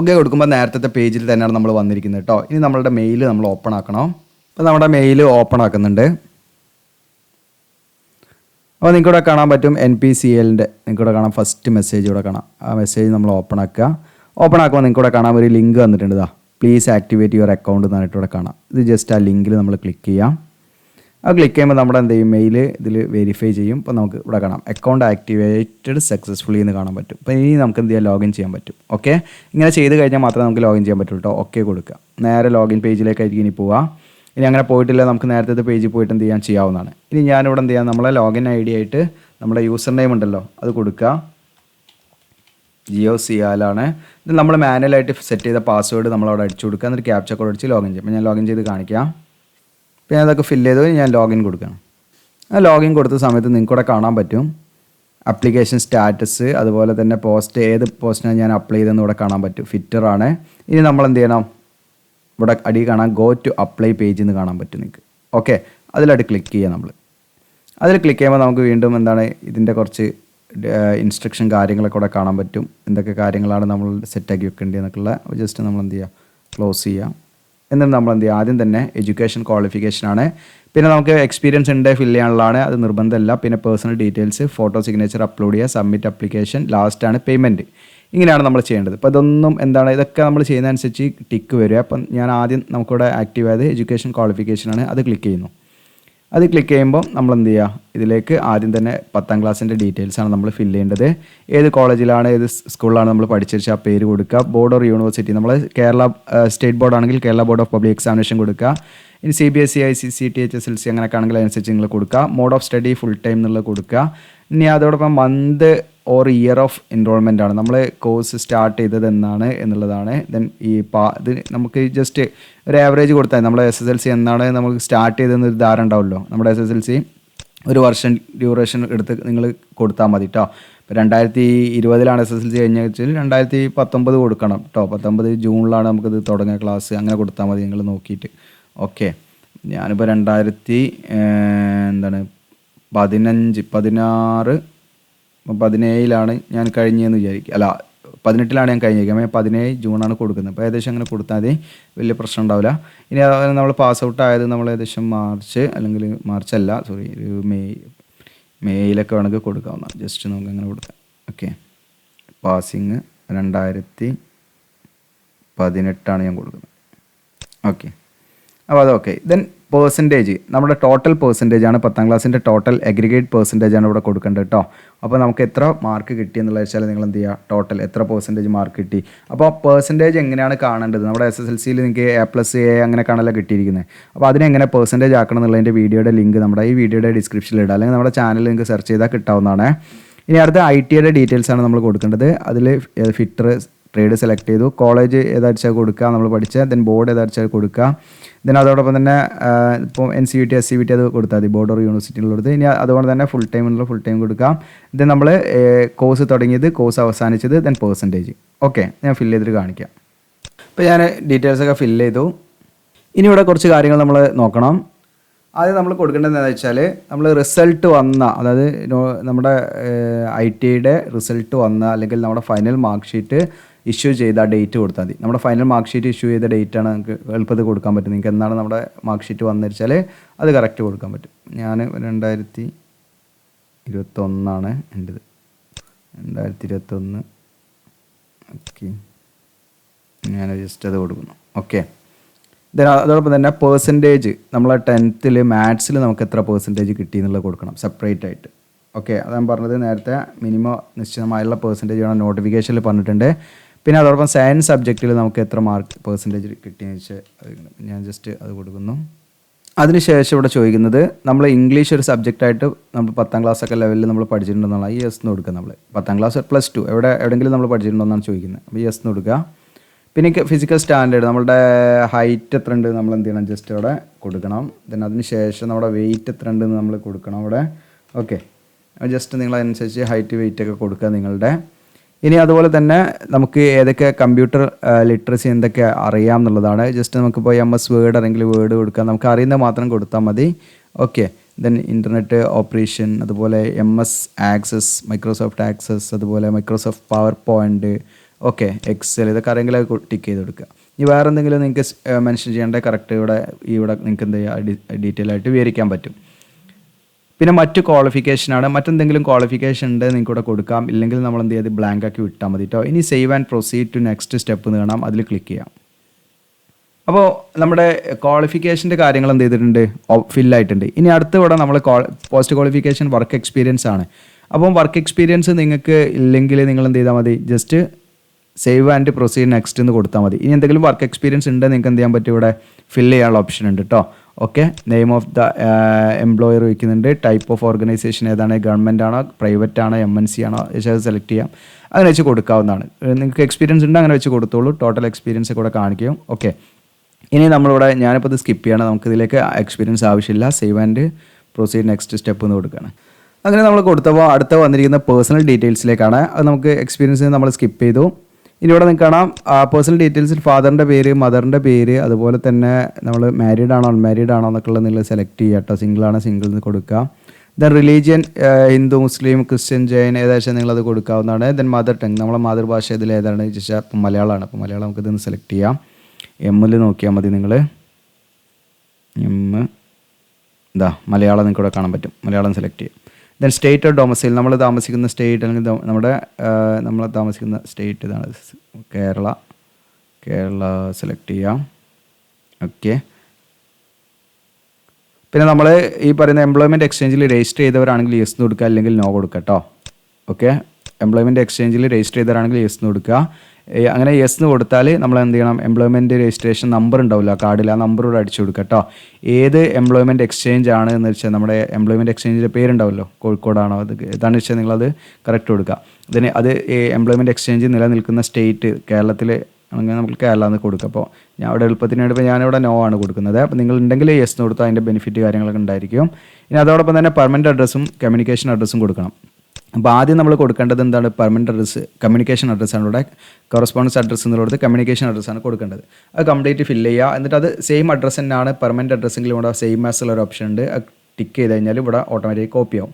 ഓക്കെ കൊടുക്കുമ്പോൾ നേരത്തെ പേജിൽ തന്നെയാണ് നമ്മൾ വന്നിരിക്കുന്നത് കേട്ടോ. ഇനി നമ്മളുടെ മെയിൽ നമ്മൾ ഓപ്പൺ ആക്കണം. അപ്പോൾ നമ്മുടെ മെയിൽ ഓപ്പൺ ആക്കുന്നുണ്ട്. അപ്പോൾ നിങ്ങൾക്കിവിടെ കാണാൻ പറ്റും NPCLൻ്റെ, നിങ്ങൾക്കിവിടെ കാണാം ഫസ്റ്റ് മെസ്സേജ് ഇവിടെ കാണാം. ആ മെസ്സേജ് നമ്മൾ ഓപ്പൺ ആക്കുക. ഓപ്പൺ ആക്കുമ്പോൾ നിങ്ങൾക്കിവിടെ കാണാൻ ഒരു ലിങ്ക് വന്നിട്ടുണ്ട്. പ്ലീസ് ആക്ടിവേറ്റ് യുവർ അക്കൗണ്ട് എന്ന് പറഞ്ഞിട്ട് ഇവിടെ കാണാം. ഇത് ജസ്റ്റ് ആ ലിങ്കിൽ നമ്മൾ ക്ലിക്ക് ചെയ്യാം. ആ ക്ലിക്ക് ചെയ്യുമ്പോൾ നമ്മുടെ എന്ത് ചെയ്യും, മെയിൽ ഇതിൽ വെരിഫൈ ചെയ്യും. അപ്പോൾ നമുക്ക് ഇവിടെ കാണാം അക്കൗണ്ട് ആക്ടിവേറ്റഡ് സക്സസ്ഫുള്ളി എന്ന് കാണാൻ പറ്റും. അപ്പോൾ ഇനി നമുക്ക് എന്ത് ചെയ്യാം, ലോഗിൻ ചെയ്യാൻ പറ്റും. ഓക്കെ, ഇങ്ങനെ ചെയ്ത് കഴിഞ്ഞാൽ മാത്രമേ നമുക്ക് ലോഗിൻ ചെയ്യാൻ പറ്റുള്ളൂ കേട്ടോ. ഓക്കെ കൊടുക്കുക. നേരെ ലോഗിൻ പേജിലേക്കായിരിക്കും ഇനി പോവുക. ഇനി അങ്ങനെ പോയിട്ടില്ല, നമുക്ക് നേരത്തെ പേജിൽ പോയിട്ട് എന്ത് ചെയ്യാവുന്നതാണ്. ഇനി ഞാനിവിടെ എന്ത് ചെയ്യാം, നമ്മളെ ലോഗിൻ ID ആയിട്ട് നമ്മുടെ യൂസർ നെയിം ഉണ്ടല്ലോ അത് കൊടുക്കുക. GOCL ആണ്. ഇത് നമ്മൾ മാനുവലായിട്ട് സെറ്റ് ചെയ്ത പാസ്വേഡ് നമ്മളവിടെ അടിച്ചു കൊടുക്കുക. എന്നിട്ട് ക്യാപ്ച കോഡ് അടിച്ച് ലോഗിൻ ചെയ്യും. അപ്പോൾ ഞാൻ ലോഗിൻ ചെയ്ത് കാണിക്കാം. അപ്പോൾ ഞാൻ അതൊക്കെ ഫില്ല് ചെയ്ത് ഞാൻ ലോഗിൻ കൊടുക്കണം. ആ ലോഗിൻ കൊടുത്ത സമയത്ത് നിങ്ങൾക്കിവിടെ കാണാൻ പറ്റും ആപ്ലിക്കേഷൻ സ്റ്റാറ്റസ്, അതുപോലെ തന്നെ പോസ്റ്റ്, ഏത് പോസ്റ്റിനാണ് ഞാൻ അപ്ലൈ ചെയ്തതെന്ന് ഇവിടെ കാണാൻ പറ്റും. ഫിറ്ററാണ്. ഇനി നമ്മൾ എന്ത് ചെയ്യണം, ഇവിടെ അടി കാണാം ഗോ ടു അപ്ലൈ പേജ് എന്ന് കാണാൻ പറ്റും നിങ്ങൾക്ക്. ഓക്കെ, അതിലായിട്ട് ക്ലിക്ക് ചെയ്യുക. നമ്മൾ അതിൽ ക്ലിക്ക് ചെയ്യുമ്പോൾ നമുക്ക് വീണ്ടും എന്താണ് ഇതിൻ്റെ കുറച്ച് ഇൻസ്ട്രക്ഷൻ കാര്യങ്ങളൊക്കെ ഇവിടെ കാണാൻ പറ്റും. എന്തൊക്കെ കാര്യങ്ങളാണ് നമ്മൾ സെറ്റാക്കി വെക്കേണ്ടതെന്നൊക്കെയുള്ള ജസ്റ്റ് നമ്മൾ എന്ത് ചെയ്യുക, ക്ലോസ് ചെയ്യുക. എന്നിട്ട് നമ്മൾ എന്ത് ചെയ്യുക, ആദ്യം തന്നെ എഡ്യൂക്കേഷൻ ക്വാളിഫിക്കേഷനാണ്. പിന്നെ നമുക്ക് എക്സ്പീരിയൻസ് ഉണ്ട് ഫില്ല് ചെയ്യാനുള്ളതാണ്, അത് നിർബന്ധമല്ല. പിന്നെ personal details, photo signature upload ചെയ്യുക, സബ്മിറ്റ് ആപ്ലിക്കേഷൻ, ലാസ്റ്റാണ് പേയ്മെൻറ്റ്. ഇങ്ങനെയാണ് നമ്മൾ ചെയ്യേണ്ടത്. അപ്പോൾ ഇതൊന്നും എന്താണ്, ഇതൊക്കെ നമ്മൾ ചെയ്യുന്നതനുസരിച്ച് ടിക്ക് വരിക. അപ്പം ഞാൻ ആദ്യം നമുക്കിവിടെ ആക്റ്റീവ് ആയത് എഡ്യൂക്കേഷൻ ക്വാളിഫിക്കേഷനാണ്, അത് ക്ലിക്ക് ചെയ്യുന്നു. അത് ക്ലിക്ക് ചെയ്യുമ്പോൾ നമ്മൾ എന്ത് ചെയ്യുക, ഇതിലേക്ക് ആദ്യം തന്നെ 10ാം ക്ലാസ്സിൻ്റെ ഡീറ്റെയിൽസാണ് നമ്മൾ ഫില്ല് ചെയ്യേണ്ടത്. ഏത് കോളേജിലാണ്, ഏത് സ്കൂളിലാണ് നമ്മൾ പഠിച്ചിട്ട് ആ പേര് കൊടുക്കുക. ബോർഡ് ഓർ യൂണിവേഴ്സിറ്റി, നമ്മൾ കേരള സ്റ്റേറ്റ് ബോർഡ് ആണെങ്കിൽ Kerala board of public examination കൊടുക്കുക. ഇനി CBSE, ICC, THSLC അങ്ങനെയൊക്കെ ആണെങ്കിൽ അതിനനുസരിച്ച് നിങ്ങൾ കൊടുക്കുക. Mode of study full time എന്നുള്ളത് കൊടുക്കുക. ഇനി അതോടൊപ്പം month or year of enrolment ആണ്, നമ്മൾ കോഴ്സ് സ്റ്റാർട്ട് ചെയ്തത് എന്നാണ് എന്നുള്ളതാണ്. ദെൻ ഇത് നമുക്ക് ജസ്റ്റ് ഒരു ആവറേജ് കൊടുത്താൽ നമ്മുടെ SSLC എന്നാണ് നമുക്ക് സ്റ്റാർട്ട് ചെയ്തതെന്ന് ഒരു ധാരണ ഉണ്ടാവുമല്ലോ. നമ്മുടെ SSLC ഒരു വർഷം ഡ്യൂറേഷൻ എടുത്ത് നിങ്ങൾ കൊടുത്താൽ മതി കേട്ടോ. ഇപ്പോൾ 2020 SSLC കഴിഞ്ഞ വെച്ചാൽ 2019 കൊടുക്കണം കേട്ടോ. 19 ജൂണിലാണ് നമുക്കിത് തുടങ്ങിയ ക്ലാസ്, അങ്ങനെ കൊടുത്താൽ മതി നിങ്ങൾ നോക്കിയിട്ട്. ഓക്കെ, ഞാനിപ്പോൾ 2017 ഞാൻ കഴിഞ്ഞതെന്ന് വിചാരിക്കുക, അല്ല 18 ഞാൻ കഴിഞ്ഞിരിക്കുക. 17 ജൂണാണ് കൊടുക്കുന്നത്. അപ്പോൾ ഏകദേശം അങ്ങനെ കൊടുത്താൽ മതി, വലിയ പ്രശ്നം ഉണ്ടാവില്ല. ഇനി നമ്മൾ പാസ് ഔട്ട് ആയത് നമ്മൾ ഏകദേശം ഒരു മെയ്യിലൊക്കെ വേണമെങ്കിൽ കൊടുക്കാവുന്ന, ജസ്റ്റ് നമുക്ക് അങ്ങനെ കൊടുക്കാം. ഓക്കെ, പാസിങ് 2018 ഞാൻ കൊടുക്കുന്നത്. ഓക്കെ, അപ്പോൾ അതൊക്കെ. ദെൻ പെർസെൻറ്റേജ്, നമ്മുടെ ടോട്ടൽ പെർസെൻറ്റേജ് ആണ് 10ാം ക്ലാസ്സിൻ്റെ ടോട്ടൽ അഗ്രിഗേറ്റ് പെർസെൻറ്റേജ് ആണ് ഇവിടെ കൊടുക്കേണ്ടത് കേട്ടോ. അപ്പോൾ നമുക്ക് എത്ര മാർക്ക് കിട്ടി എന്നുള്ളത് വെച്ചാൽ നിങ്ങൾ എന്ത് ചെയ്യുക, ടോട്ടൽ എത്ര പെർസെൻറ്റേജ് മാർക്ക് കിട്ടി. അപ്പോൾ പെർസെൻറ്റേജ് എങ്ങനെയാണ് കാണേണ്ടത്, നമ്മുടെ SSLCയിൽ നിങ്ങൾക്ക് A+A അങ്ങനെ കാണാനല്ല കിട്ടിയിരിക്കുന്നത്. അപ്പോൾ അതിനെങ്ങനെ പെർസെൻറ്റേജ് ആക്കണം എന്നുള്ളതിൻ്റെ വീഡിയോയുടെ ലിങ്ക് നമ്മുടെ ഈ വീഡിയോയുടെ ഡിസ്ക്രിപ്ഷനിൽ ഇടാം, അല്ലെങ്കിൽ നമ്മുടെ ചാനൽ നിങ്ങൾക്ക് സെർച്ച് ചെയ്താൽ കിട്ടാവുന്നതാണ്. ഇനി അടുത്ത ITയുടെ ഡീറ്റെയിൽസ് ആണ് നമ്മൾ കൊടുക്കേണ്ടത്. അതിൽ ഫിറ്റർ ട്രേഡ് സെലക്ട് ചെയ്തു. കോളേജ് ഏതാച്ചാൽ കൊടുക്കുക നമ്മൾ പഠിച്ച. ദെൻ ബോർഡ് ഏതാച്ചാൽ കൊടുക്കുക. ദെൻ അതോടൊപ്പം തന്നെ ഇപ്പോൾ NCVT SCVT അത് കൊടുത്താൽ മതി, ബോർഡ് ഓർ യൂണിവേഴ്സിറ്റിയിലുള്ളത്. ഇനി അതുകൊണ്ട് തന്നെ ഫുൾ ടൈം എന്നുള്ള ഫുൾ ടൈം കൊടുക്കാം. ദെൻ നമ്മൾ കോഴ്സ് തുടങ്ങിയത്, കോഴ്സ് അവസാനിച്ചത്, ദെൻ പെർസെൻറ്റേജ്. ഓക്കെ, ഞാൻ ഫില്ല് ചെയ്തിട്ട് കാണിക്കാം. ഇപ്പോൾ ഞാൻ ഡീറ്റെയിൽസൊക്കെ ഫില്ല് ചെയ്തു. ഇനി ഇവിടെ കുറച്ച് കാര്യങ്ങൾ നമ്മൾ നോക്കണം. ആദ്യം നമ്മൾ കൊടുക്കേണ്ടത് എന്താണെന്ന് വെച്ചാൽ നമ്മൾ റിസൾട്ട് വന്ന, അതായത് നമ്മുടെ ITIയുടെ റിസൾട്ട് വന്ന അല്ലെങ്കിൽ നമ്മുടെ ഫൈനൽ മാർക്ക് ഷീറ്റ് ഇഷ്യൂ ചെയ്ത ഡേറ്റ് കൊടുത്താൽ മതി. നമ്മുടെ ഫൈനൽ മാർക്ക് ഷീറ്റ് ഇഷ്യൂ ചെയ്ത ഡേറ്റാണ് നമുക്ക് എളുപ്പത്തിൽ കൊടുക്കാൻ പറ്റും. നിങ്ങൾക്ക് എന്നാണ് നമ്മുടെ മാർക്ക് ഷീറ്റ് വന്നു വെച്ചാൽ അത് കറക്റ്റ് കൊടുക്കാൻ പറ്റും. ഞാൻ 2021 എൻ്റെത്, 2021. ഓക്കെ, ഞാൻ ജസ്റ്റ് അത് കൊടുക്കുന്നു. ഓക്കെ, അതോടൊപ്പം തന്നെ പെർസെൻറ്റേജ് നമ്മളെ 10th മാത്സിൽ നമുക്ക് എത്ര പെർസെൻറ്റേജ് കിട്ടി എന്നുള്ളത് കൊടുക്കണം സെപ്പറേറ്റ് ആയിട്ട്. ഓക്കെ, അത് ഞാൻ പറഞ്ഞത് നേരത്തെ മിനിമം നിശ്ചിതമായുള്ള പെർസെൻറ്റേജ് ആണ് നോട്ടിഫിക്കേഷനിൽ പറഞ്ഞിട്ടുണ്ട്. പിന്നെ അതോടൊപ്പം സയൻസ് സബ്ജക്റ്റിൽ നമുക്ക് എത്ര മാർക്ക് പെർസെൻറ്റേജ് കിട്ടിയെന്ന് വെച്ചാൽ ഞാൻ ജസ്റ്റ് അത് കൊടുക്കുന്നു. അതിനുശേഷം ഇവിടെ ചോദിക്കുന്നത് നമ്മൾ ഇംഗ്ലീഷ് ഒരു സബ്ജക്റ്റായിട്ട് നമ്മൾ 10ാം ക്ലാസ്സൊക്കെ ലെവലിൽ നമ്മൾ പഠിച്ചിട്ടുണ്ടെന്നുള്ള ഈ യെസ് എന്ന് കൊടുക്കുക. നമ്മൾ 10ാം ക്ലാസ് +2 എവിടെയെങ്കിലും നമ്മൾ പഠിച്ചിട്ടുണ്ടോയെന്നാണ് ചോദിക്കുന്നത്. അപ്പോൾ യെസ് എന്ന് കൊടുക്കുക. പിന്നെ ഫിസിക്കൽ സ്റ്റാൻഡേർഡ്, നമ്മളുടെ ഹൈറ്റ് എത്ര ഉണ്ട് നമ്മൾ എന്ത് ചെയ്യണം, ജസ്റ്റ് അവിടെ കൊടുക്കണം. ദെൻ അതിന് ശേഷം നമ്മുടെ വെയിറ്റ് എത്ര ഉണ്ടെന്ന് നമ്മൾ കൊടുക്കണം അവിടെ. ഓക്കെ, ജസ്റ്റ് നിങ്ങളനുസരിച്ച് ഹൈറ്റ് വെയിറ്റ് ഒക്കെ കൊടുക്കുക നിങ്ങളുടെ. ഇനി അതുപോലെ തന്നെ നമുക്ക് ഏതൊക്കെ കമ്പ്യൂട്ടർ ലിറ്ററസി എന്തൊക്കെ അറിയാം എന്നുള്ളതാണ്. ജസ്റ്റ് നമുക്കിപ്പോൾ MS വേർഡ് അല്ലെങ്കിൽ വേർഡ് കൊടുക്കാം, നമുക്ക് അറിയുന്നത് മാത്രം കൊടുത്താൽ മതി. ഓക്കെ, ദെൻ ഇൻ്റർനെറ്റ് ഓപ്പറേഷൻ, അതുപോലെ MS ആക്സസ്, മൈക്രോസോഫ്റ്റ് ആക്സസ്, അതുപോലെ Microsoft PowerPoint, okay, Excel, ഇതൊക്കെ അറിയെങ്കിലും ടിക്ക് ചെയ്ത് കൊടുക്കുക. ഇനി വേറെ എന്തെങ്കിലും നിങ്ങൾക്ക് മെൻഷൻ ചെയ്യേണ്ട കറക്റ്റ് ഇവിടെ നിങ്ങൾക്ക് എന്ത് ചെയ്യുക ഡീറ്റെയിൽ ആയിട്ട് വിവരിക്കാൻ പറ്റും. പിന്നെ മറ്റ് ക്വാളിഫിക്കേഷനാണ്, മറ്റെന്തെങ്കിലും ക്വാളിഫിക്കേഷൻ ഉണ്ട് നിങ്ങൾക്ക് ഇവിടെ കൊടുക്കാം. ഇല്ലെങ്കിൽ നമ്മൾ എന്ത് ചെയ്ത് ബ്ലാങ്ക് ആക്കി വിട്ടാൽ മതി കേട്ടോ. ഇനി save and proceed to next step എന്ന് കാണാം, അതിൽ ക്ലിക്ക് ചെയ്യാം. അപ്പോൾ നമ്മുടെ ക്വാളിഫിക്കേഷൻ്റെ കാര്യങ്ങൾ എന്ത് ചെയ്തിട്ടുണ്ട്, ഫില്ലായിട്ടുണ്ട്. ഇനി അടുത്ത ഇവിടെ നമ്മൾ പോസ്റ്റ് ക്വാളിഫിക്കേഷൻ വർക്ക് എക്സ്പീരിയൻസ് ആണ്. അപ്പം വർക്ക് എക്സ്പീരിയൻസ് നിങ്ങൾക്ക് ഇല്ലെങ്കിൽ നിങ്ങൾ എന്ത് ചെയ്താൽ മതി, just save and proceed next എന്ന് കൊടുത്താൽ മതി. ഇനി എന്തെങ്കിലും വർക്ക് എക്സ്പീരിയൻസ് ഉണ്ടെങ്കിൽ നിങ്ങൾക്ക് എന്ത് ചെയ്യാൻ പറ്റും, ഇവിടെ ഫില്ല് ചെയ്യാനുള്ള ഓപ്ഷൻ ഉണ്ട് കേട്ടോ. Okay, name of the employer വയ്ക്കുന്നുണ്ട്. ടൈപ്പ് ഓഫ് ഓർഗനൈസേഷൻ ഏതാണ്, ഗവൺമെൻറ് ആണോ പ്രൈവറ്റ് ആണോ MNC ആണോ അത് സെലക്ട് ചെയ്യാം. അങ്ങനെ വെച്ച് കൊടുക്കാവുന്നതാണ്. നിങ്ങൾക്ക് എക്സ്പീരിയൻസ് ഉണ്ട് അങ്ങനെ വെച്ച് കൊടുത്തോളൂ. ടോട്ടൽ എക്സ്പീരിയൻസ് കൂടെ കാണിക്കും. ഓക്കെ, ഇനി നമ്മളിവിടെ ഞാനിപ്പോൾ ഇത് സ്കിപ്പ് ചെയ്യണം, നമുക്കിതിലേക്ക് എക്സ്പീരിയൻസ് ആവശ്യമില്ല. Save and proceed next step എന്ന് കൊടുക്കുകയാണ്. അങ്ങനെ നമ്മൾ കൊടുത്തപ്പോൾ അടുത്ത വന്നിരിക്കുന്ന പേഴ്സണൽ ഡീറ്റെയിൽസിലേക്കാണ്. അത് നമുക്ക് എക്സ്പീരിയൻസ് നമ്മൾ സ്കിപ്പ് ചെയ്തു. ഇനി ഇവിടെ നിങ്ങൾക്ക് കാണാം പേഴ്സണൽ ഡീറ്റെയിൽസിൽ ഫാദറിൻ്റെ പേര്, മദറിൻ്റെ പേര്, അതുപോലെ തന്നെ നമ്മൾ മാരീഡ് ആണോ അൺമാരീഡ് ആണോ എന്നൊക്കെ ഉള്ളത് നിങ്ങൾ സെലക്ട് ചെയ്യുക കേട്ടോ. സിംഗിൾ ആണോ സിംഗിൾ എന്ന് കൊടുക്കുക. ദെൻ റിലീജിയൻ ഹിന്ദു, മുസ്ലിം, ക്രിസ്ത്യൻ, ജൈൻ ഏകദേശം നിങ്ങളത് കൊടുക്കാവുന്നതാണ്. ദെൻ മദർ ടങ്, നമ്മളെ മാതൃഭാഷ ഇതിൽ ഏതാണ് ചോദിച്ചാൽ ഇപ്പം മലയാളമാണ്. അപ്പോൾ മലയാളം നമുക്ക് ഇതൊന്ന് സെലക്ട് ചെയ്യാം. M നോക്കിയാൽ മതി നിങ്ങൾ. മലയാളം നിങ്ങൾക്ക് ഇവിടെ കാണാൻ പറ്റും, മലയാളം സെലക്ട് ചെയ്യാം. ദെൻ സ്റ്റേറ്റ് ഓഫ് ഡൊമസൈൽ, നമ്മൾ താമസിക്കുന്ന സ്റ്റേറ്റ് അല്ലെങ്കിൽ നമ്മൾ താമസിക്കുന്ന സ്റ്റേറ്റ് ഇതാണ്, കേരള സെലക്ട് ചെയ്യാം. ഓക്കെ, പിന്നെ നമ്മൾ ഈ പറയുന്ന എംപ്ലോയ്മെൻറ്റ് എക്സ്ചേഞ്ചിൽ രജിസ്റ്റർ ചെയ്തവരാണെങ്കിൽ യെസ് എന്ന് കൊടുക്കുക, അല്ലെങ്കിൽ നോ കൊടുക്കുക കേട്ടോ. ഓക്കെ, എംപ്ലോയ്മെൻറ്റ് എക്സ്ചേഞ്ചിൽ രജിസ്റ്റർ ചെയ്തവരാണെങ്കിൽ യെസ് എന്ന് കൊടുക്കുക. അങ്ങനെ യെസ് എന്ന് കൊടുത്താൽ നമ്മൾ എന്ത് ചെയ്യണം, എംപ്ലോയ്മെൻറ്റ് രജിസ്ട്രേഷൻ നമ്പർ ഉണ്ടാവില്ല കാർഡിൽ, ആ നമ്പർ കൂടെ അടിച്ചു കൊടുക്കുക കേട്ടോ. ഏത് എംപ്ലോയ്മെൻറ്റ് എക്സ്ചേഞ്ച് ആണ് എന്ന് വെച്ചാൽ നമ്മുടെ എംപ്ലോയ്മെൻറ്റ് എക്സ്ചേഞ്ചിൻ്റെ പേരുണ്ടാവുമല്ലോ, കോഴിക്കോടാണോ അത് ഏതാണെന്ന് വെച്ചാൽ നിങ്ങളത് കറക്റ്റ് കൊടുക്കുക. അതിന് അത് എംപ്ലോയ്മെൻറ്റ് എക്സ്ചേഞ്ച് നിലനിൽക്കുന്ന സ്റ്റേറ്റ് കേരളത്തിൽ അങ്ങനെ നമുക്ക് കേരള എന്ന് കൊടുക്കുക. അപ്പോൾ ഞാൻ അവിടെ എളുപ്പത്തിന് വേണ്ടി ഇപ്പോൾ ഞാനിവിടെ നോ ആണ് കൊടുക്കുന്നത്. അപ്പോൾ നിങ്ങൾ ഉണ്ടെങ്കിൽ യെസ് എന്ന് കൊടുത്താൽ അതിൻ്റെ ബെനിഫിറ്റ് കാര്യങ്ങളൊക്കെ ഉണ്ടായിരിക്കും. ഇനി അതോടൊപ്പം തന്നെ പെർമനൻറ്റ് അഡ്രസ്സും കമ്മ്യൂണിക്കേഷൻ അഡ്രസ്സും കൊടുക്കണം. അപ്പോൾ ആദ്യം നമ്മൾ കൊടുക്കേണ്ടത് എന്താണ്, പെർമനൻറ്റ് അഡ്രസ്സ്, കമ്മ്യൂണിക്കേഷൻ അഡ്രസ്സാണ് ഇവിടെ. കറസ്പോണ്ടൻസ് അഡ്രസ്സ് എന്നുള്ളത് കമ്മ്യൂണിക്കേഷൻ അഡ്രസ്സാണ് കൊടുക്കേണ്ടത്. അത് കംപ്ലീറ്റ് ഫില്ല് ചെയ്യുക. എന്നിട്ട് അത് സെയിം അഡ്രസ്സ് തന്നെയാണ് പെർമനൻറ്റ് അഡ്രസ്സെങ്കിലും ഇവിടെ സെയിം ആസ് ഉള്ള ഒരു ഓപ്ഷൻ ഉണ്ട്. അത് ടിക്ക് ചെയ്ത് കഴിഞ്ഞാൽ ഇവിടെ ഓട്ടോമാറ്റിക് കോപ്പി ആവും.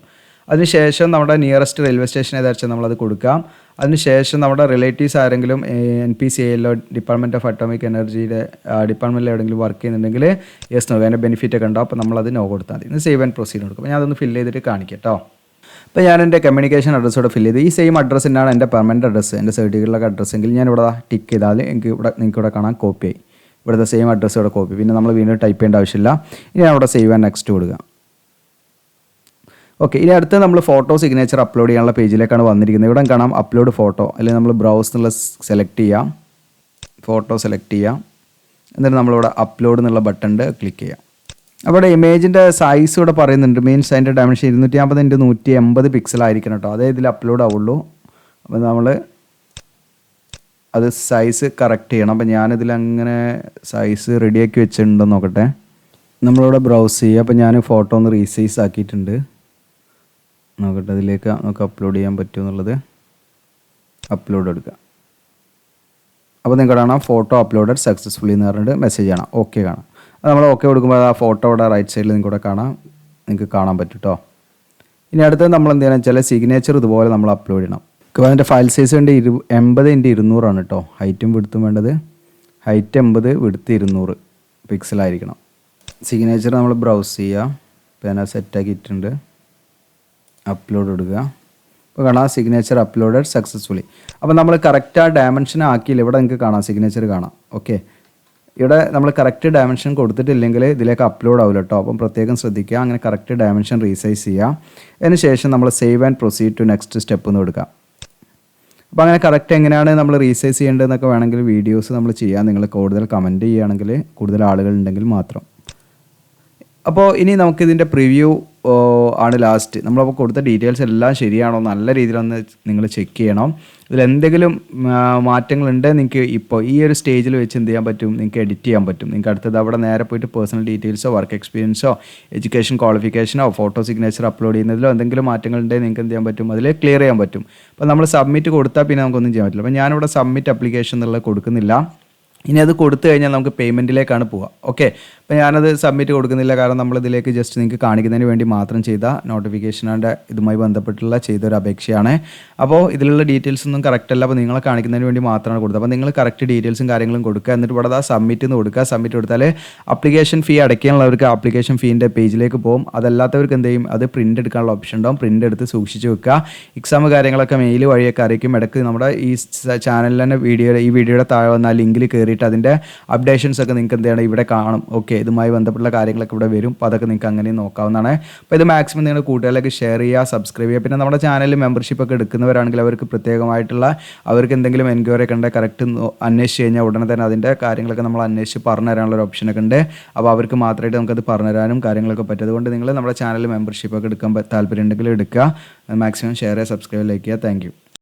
അതിനുശേഷം നമ്മുടെ നിയറസ്റ്റ് റെയിൽവേ സ്റ്റേഷൻ ഏതാച്ചാൽ നമ്മളത് കൊടുക്കാം. അതിനുശേഷം നമ്മുടെ റിലേറ്റീവ്സ് ആരെങ്കിലും NPCILO ഡിപ്പാർട്ട്മെൻറ്റ് ഓഫ് അറ്റോമിക് എനർജിയുടെ ഡിപ്പാർട്ട്മെൻറ്റിൽ എവിടെയെങ്കിലും വർക്ക് ചെയ്യുന്നുണ്ടെങ്കിൽ യെസ് നോ, അതിൻ്റെ ബെനിഫിറ്റ് ഒക്കെ ഉണ്ടാവും. അപ്പോൾ നമ്മളത് നോ കൊടുത്താൽ മതി. സേവ് ആൻഡ് പ്രൊസീഡ് കൊടുക്കും. അപ്പോൾ ഞാൻ അതൊന്ന് ഫില്ല് ചെയ്തിട്ട് കാണിക്കാം കേട്ടോ. അപ്പോൾ ഞാൻ എൻ്റെ കമ്മ്യൂണിക്കേഷൻ അഡ്രസ്സോടെ ഫില്ല് ചെയ്ത് ഈ സെയിം അഡ്രസ്സ് തന്നെയാണ് എൻ്റെ പെർമനൻറ്റ് അഡ്രസ്സ്, എൻ്റെ സർട്ടിഫിക്കറ്റിലൊക്കെ അഡ്രസ്സെങ്കിൽ ഞാൻ ഇവിടെ ടിക്ക് ചെയ്താൽ നിങ്ങൾക്ക് ഇവിടെ കാണാൻ കോപ്പി ആയി. ഇവിടുത്തെ സെയിം അഡ്രസ്സ് ഇവിടെ കോപ്പി. പിന്നെ നമ്മൾ വീണ്ടും ടൈപ്പ് ചെയ്യേണ്ട ആവശ്യമില്ല. ഇനി ഞാൻ ഇവിടെ സേവ് ആൻഡ് നെക്സ്റ്റ് കൊടുക്കുക. ഓക്കെ, ഇനി അടുത്ത് നമ്മൾ ഫോട്ടോ സിഗ്നേച്ചർ അപ്ലോഡ് ചെയ്യാനുള്ള പേജിലേക്കാണ് വന്നിരിക്കുന്നത്. ഇവിടെ കാണാം അപ്ലോഡ് ഫോട്ടോ, അല്ലെങ്കിൽ നമ്മൾ ബ്രൗസ് എന്നുള്ള സെലക്ട് ചെയ്യാം, ഫോട്ടോ സെലക്ട് ചെയ്യാം. എന്നിട്ട് നമ്മളിവിടെ അപ്ലോഡ് എന്നുള്ള ബട്ടൺ ക്ലിക്ക് ചെയ്യാം. അവിടെ ഇമേജിൻ്റെ സൈസ് ഇവിടെ പറയുന്നുണ്ട്. മീൻസ് അതിൻ്റെ ഡയമെൻഷൻ 250 x 180 പിക്സൽ ആയിരിക്കണം കേട്ടോ. അതേ ഇതിൽ അപ്ലോഡ് ആവുള്ളൂ. അപ്പോൾ നമ്മൾ അത് സൈസ് കറക്റ്റ് ചെയ്യണം. അപ്പോൾ ഞാനിതിലങ്ങനെ സൈസ് റെഡിയാക്കി വെച്ചിട്ടുണ്ടോ നോക്കട്ടെ. നമ്മളിവിടെ ബ്രൗസ് ചെയ്യുക. അപ്പോൾ ഞാൻ ഫോട്ടോ ഒന്ന് റീസൈസ് ആക്കിയിട്ടുണ്ട്. നോക്കട്ടെ അതിലേക്ക് നമുക്ക് അപ്ലോഡ് ചെയ്യാൻ പറ്റുമെന്നുള്ളത്. അപ്ലോഡ് എടുക്കുക. അപ്പോൾ നിങ്ങൾക്ക് കാണാം ഫോട്ടോ അപ്ലോഡഡ് സക്സസ്ഫുള്ളി എന്ന് പറഞ്ഞിട്ട് മെസ്സേജ് കാണാം. ഓക്കെ കാണാം. അത് നമ്മൾ ഓക്കെ കൊടുക്കുമ്പോൾ ആ ഫോട്ടോ ഇവിടെ റൈറ്റ് സൈഡിൽ നിങ്ങൾക്ക് കാണാം. നിങ്ങൾക്ക് കാണാൻ പറ്റും കേട്ടോ. ഇനി അടുത്തത് നമ്മൾ എന്ത് ചെയ്യണം വെച്ചാൽ സിഗ്നേച്ചർ ഇതുപോലെ നമ്മൾ അപ്ലോഡ് ചെയ്യണം. അപ്പോൾ അതിൻ്റെ ഫയൽ സൈസ് വേണ്ടി 80x200 കേട്ടോ. ഹൈറ്റും വിഡ്ത്തും വേണ്ടത്. Height 80, width 200 പിക്സലായിരിക്കണം. സിഗ്നേച്ചർ നമ്മൾ ബ്രൗസ് ചെയ്യുക. പേന സെറ്റാക്കിയിട്ടുണ്ട്. അപ്ലോഡ് കൊടുക്കുക. ഇപ്പോൾ കാണാം സിഗ്നേച്ചർ അപ്ലോഡഡ് സക്സസ്ഫുള്ളി. അപ്പോൾ നമ്മൾ കറക്റ്റ് ആ ഡയമെൻഷൻ ആക്കിയില്ല. ഇവിടെ നിങ്ങൾക്ക് കാണാം സിഗ്നേച്ചർ കാണാം. ഓക്കെ, ഇവിടെ നമ്മൾ കറക്റ്റ് ഡയമെൻഷൻ കൊടുത്തിട്ടില്ലെങ്കിൽ ഇതിലേക്ക് അപ്ലോഡ് ആവില്ല കേട്ടോ. അപ്പം പ്രത്യേകം ശ്രദ്ധിക്കുക. അങ്ങനെ കറക്റ്റ് ഡയമെൻഷൻ റീസൈസ് ചെയ്യുക. അതിന് ശേഷം നമ്മൾ save and proceed to next step എന്ന് കൊടുക്കുക. അപ്പോൾ അങ്ങനെ കറക്റ്റ് എങ്ങനെയാണ് നമ്മൾ റീസൈസ് ചെയ്യേണ്ടതെന്നൊക്കെ വേണമെങ്കിൽ വീഡിയോസ് നമ്മൾ ചെയ്യാം. നിങ്ങൾ കൂടുതൽ കമൻറ്റ് ചെയ്യുകയാണെങ്കിൽ, കൂടുതൽ ആളുകളുണ്ടെങ്കിൽ മാത്രം. അപ്പോൾ ഇനി നമുക്കിതിൻ്റെ പ്രിവ്യൂ ആണ് ലാസ്റ്റ്. നമ്മളപ്പോൾ കൊടുത്ത ഡീറ്റെയിൽസ് എല്ലാം ശരിയാണോ നല്ല രീതിയിലൊന്ന് നിങ്ങൾ ചെക്ക് ചെയ്യണം. ഇതിലെന്തെങ്കിലും മാറ്റങ്ങളുണ്ട് നിങ്ങൾക്ക് ഇപ്പോൾ ഈ ഒരു സ്റ്റേജിൽ വെച്ച് എന്ത് ചെയ്യാൻ പറ്റും, നിങ്ങൾക്ക് എഡിറ്റ് ചെയ്യാൻ പറ്റും. നിങ്ങൾക്ക് അടുത്തത് അവിടെ നേരെ പോയിട്ട് പേഴ്സണൽ ഡീറ്റെയിൽസോ വർക്ക് എക്സ്പീരിയൻസോ എഡ്യൂക്കേഷൻ ക്വാളിഫിക്കേഷനോ ഫോട്ടോ സിഗ്നേച്ചർ അപ്ലോഡ് ചെയ്യുന്നതിലോ എന്തെങ്കിലും മാറ്റങ്ങളുണ്ടെങ്കിൽ നിങ്ങൾക്ക് എന്ത് ചെയ്യാൻ പറ്റും, അതിൽ ക്ലിയർ ചെയ്യാൻ പറ്റും. അപ്പോൾ നമ്മൾ സബ്മിറ്റ് കൊടുത്താൽ പിന്നെ നമുക്കൊന്നും ചെയ്യാൻ പറ്റില്ല. അപ്പോൾ ഞാനിവിടെ സബ്മിറ്റ് അപ്ലിക്കേഷൻ എന്നുള്ളത് കൊടുക്കുന്നില്ല. ഇനി അത് കൊടുത്തു കഴിഞ്ഞാൽ നമുക്ക് പേയ്മെൻറ്റിലേക്കാണ് പോവുക. ഓക്കെ, അപ്പോൾ ഞാനത് സബ്മിറ്റ് കൊടുക്കുന്നില്ല. കാരണം നമ്മളിതിലേക്ക് ജസ്റ്റ് നിങ്ങൾക്ക് കാണിക്കുന്നതിന് വേണ്ടി മാത്രം ചെയ്ത നോട്ടിഫിക്കേഷൻ്റെ ഇതുമായി ബന്ധപ്പെട്ടുള്ള ചെയ്തൊരു അപേക്ഷയാണ്. അപ്പോൾ ഇതിലുള്ള ഡീറ്റെയിൽസ് ഒന്നും കറക്റ്റ് അല്ല. അപ്പോൾ നിങ്ങളെ കാണിക്കുന്നതിന് വേണ്ടി മാത്രമാണ് കൊടുത്തത്. അപ്പോൾ നിങ്ങൾ കറക്റ്റ് ഡീറ്റെയിൽസും കാര്യങ്ങളും കൊടുക്കുക. എന്നിട്ട് ഇവിടെ ആ സബ്മിറ്റ് എന്ന് കൊടുക്കുക. സബ്മിറ്റ് കൊടുത്താൽ അപ്ലിക്കേഷൻ ഫീ അടയ്ക്കാനുള്ളവർക്ക് ആപ്ലിക്കേഷൻ ഫീൻ്റെ പേജിലേക്ക് പോകും. അതല്ലാത്തവർക്ക് എന്ത് ചെയ്യും, അത് പ്രിൻ്റ് എടുക്കാനുള്ള ഓപ്ഷൻ ഉണ്ടാവും. പ്രിൻ്റ് എടുത്ത് സൂക്ഷിച്ച് വെക്കുക. എക്സാം കാര്യങ്ങളൊക്കെ മെയിൽ വഴിയൊക്കെ അറിയിക്കും. ഇടയ്ക്ക് നമ്മുടെ ഈ ചാനലിൽ തന്നെ ഈ വീഡിയോയുടെ താഴെ വന്ന ലിങ്കിൽ കയറിയിട്ട് അതിൻ്റെ അപ്ഡേഷൻസ് ഒക്കെ നിങ്ങൾക്ക് എന്ത് ചെയ്യണം ഇവിടെ കാണും. ഓക്കെ, ഇതുമായി ബന്ധപ്പെട്ടുള്ള കാര്യങ്ങളൊക്കെ ഇവിടെ വരും. അപ്പോൾ അതൊക്കെ നിങ്ങൾക്ക് അങ്ങനെ നോക്കാവുന്നതാണ്. അപ്പോൾ ഇത് മാക്സിമം നിങ്ങൾ കൂട്ടുകാരിലേക്ക് ഷെയർ ചെയ്യുക, സബ്സ്ക്രൈബ് ചെയ്യുക. പിന്നെ നമ്മുടെ ചാനലിൽ മെമ്പർഷിപ്പ് ഒക്കെ എടുക്കുന്നവരാണെങ്കിൽ അവർക്ക് പ്രത്യേകമായിട്ടുള്ള അവർക്ക് എന്തെങ്കിലും എൻക്വയറി ഒക്കെ ഉണ്ടെങ്കിൽ കറക്റ്റ് അന്വേഷിച്ച് കഴിഞ്ഞാൽ ഉടനെ തന്നെ അതിൻ്റെ കാര്യങ്ങളൊക്കെ നമ്മൾ അന്വേഷിച്ച് പറഞ്ഞു തരാനുള്ള ഒരു ഓപ്ഷനൊക്കെ ഉണ്ട്. അപ്പോൾ അവർക്ക് മാത്രമായിട്ട് നമുക്കത് പറഞ്ഞു തരാനും കാര്യങ്ങളൊക്കെ പറ്റും. അതുകൊണ്ട് നിങ്ങൾ നമ്മുടെ ചാനലിൽ മെമ്പർഷിപ്പ് ഒക്കെ എടുക്കാൻ താല്പര്യം ഉണ്ടെങ്കിൽ എടുക്കുക. മാക്സിമം ഷെയർ ചെയ്യുക, സബ്സ്ക്രൈബ്, ലൈക്ക് ചെയ്യുക. Thank you.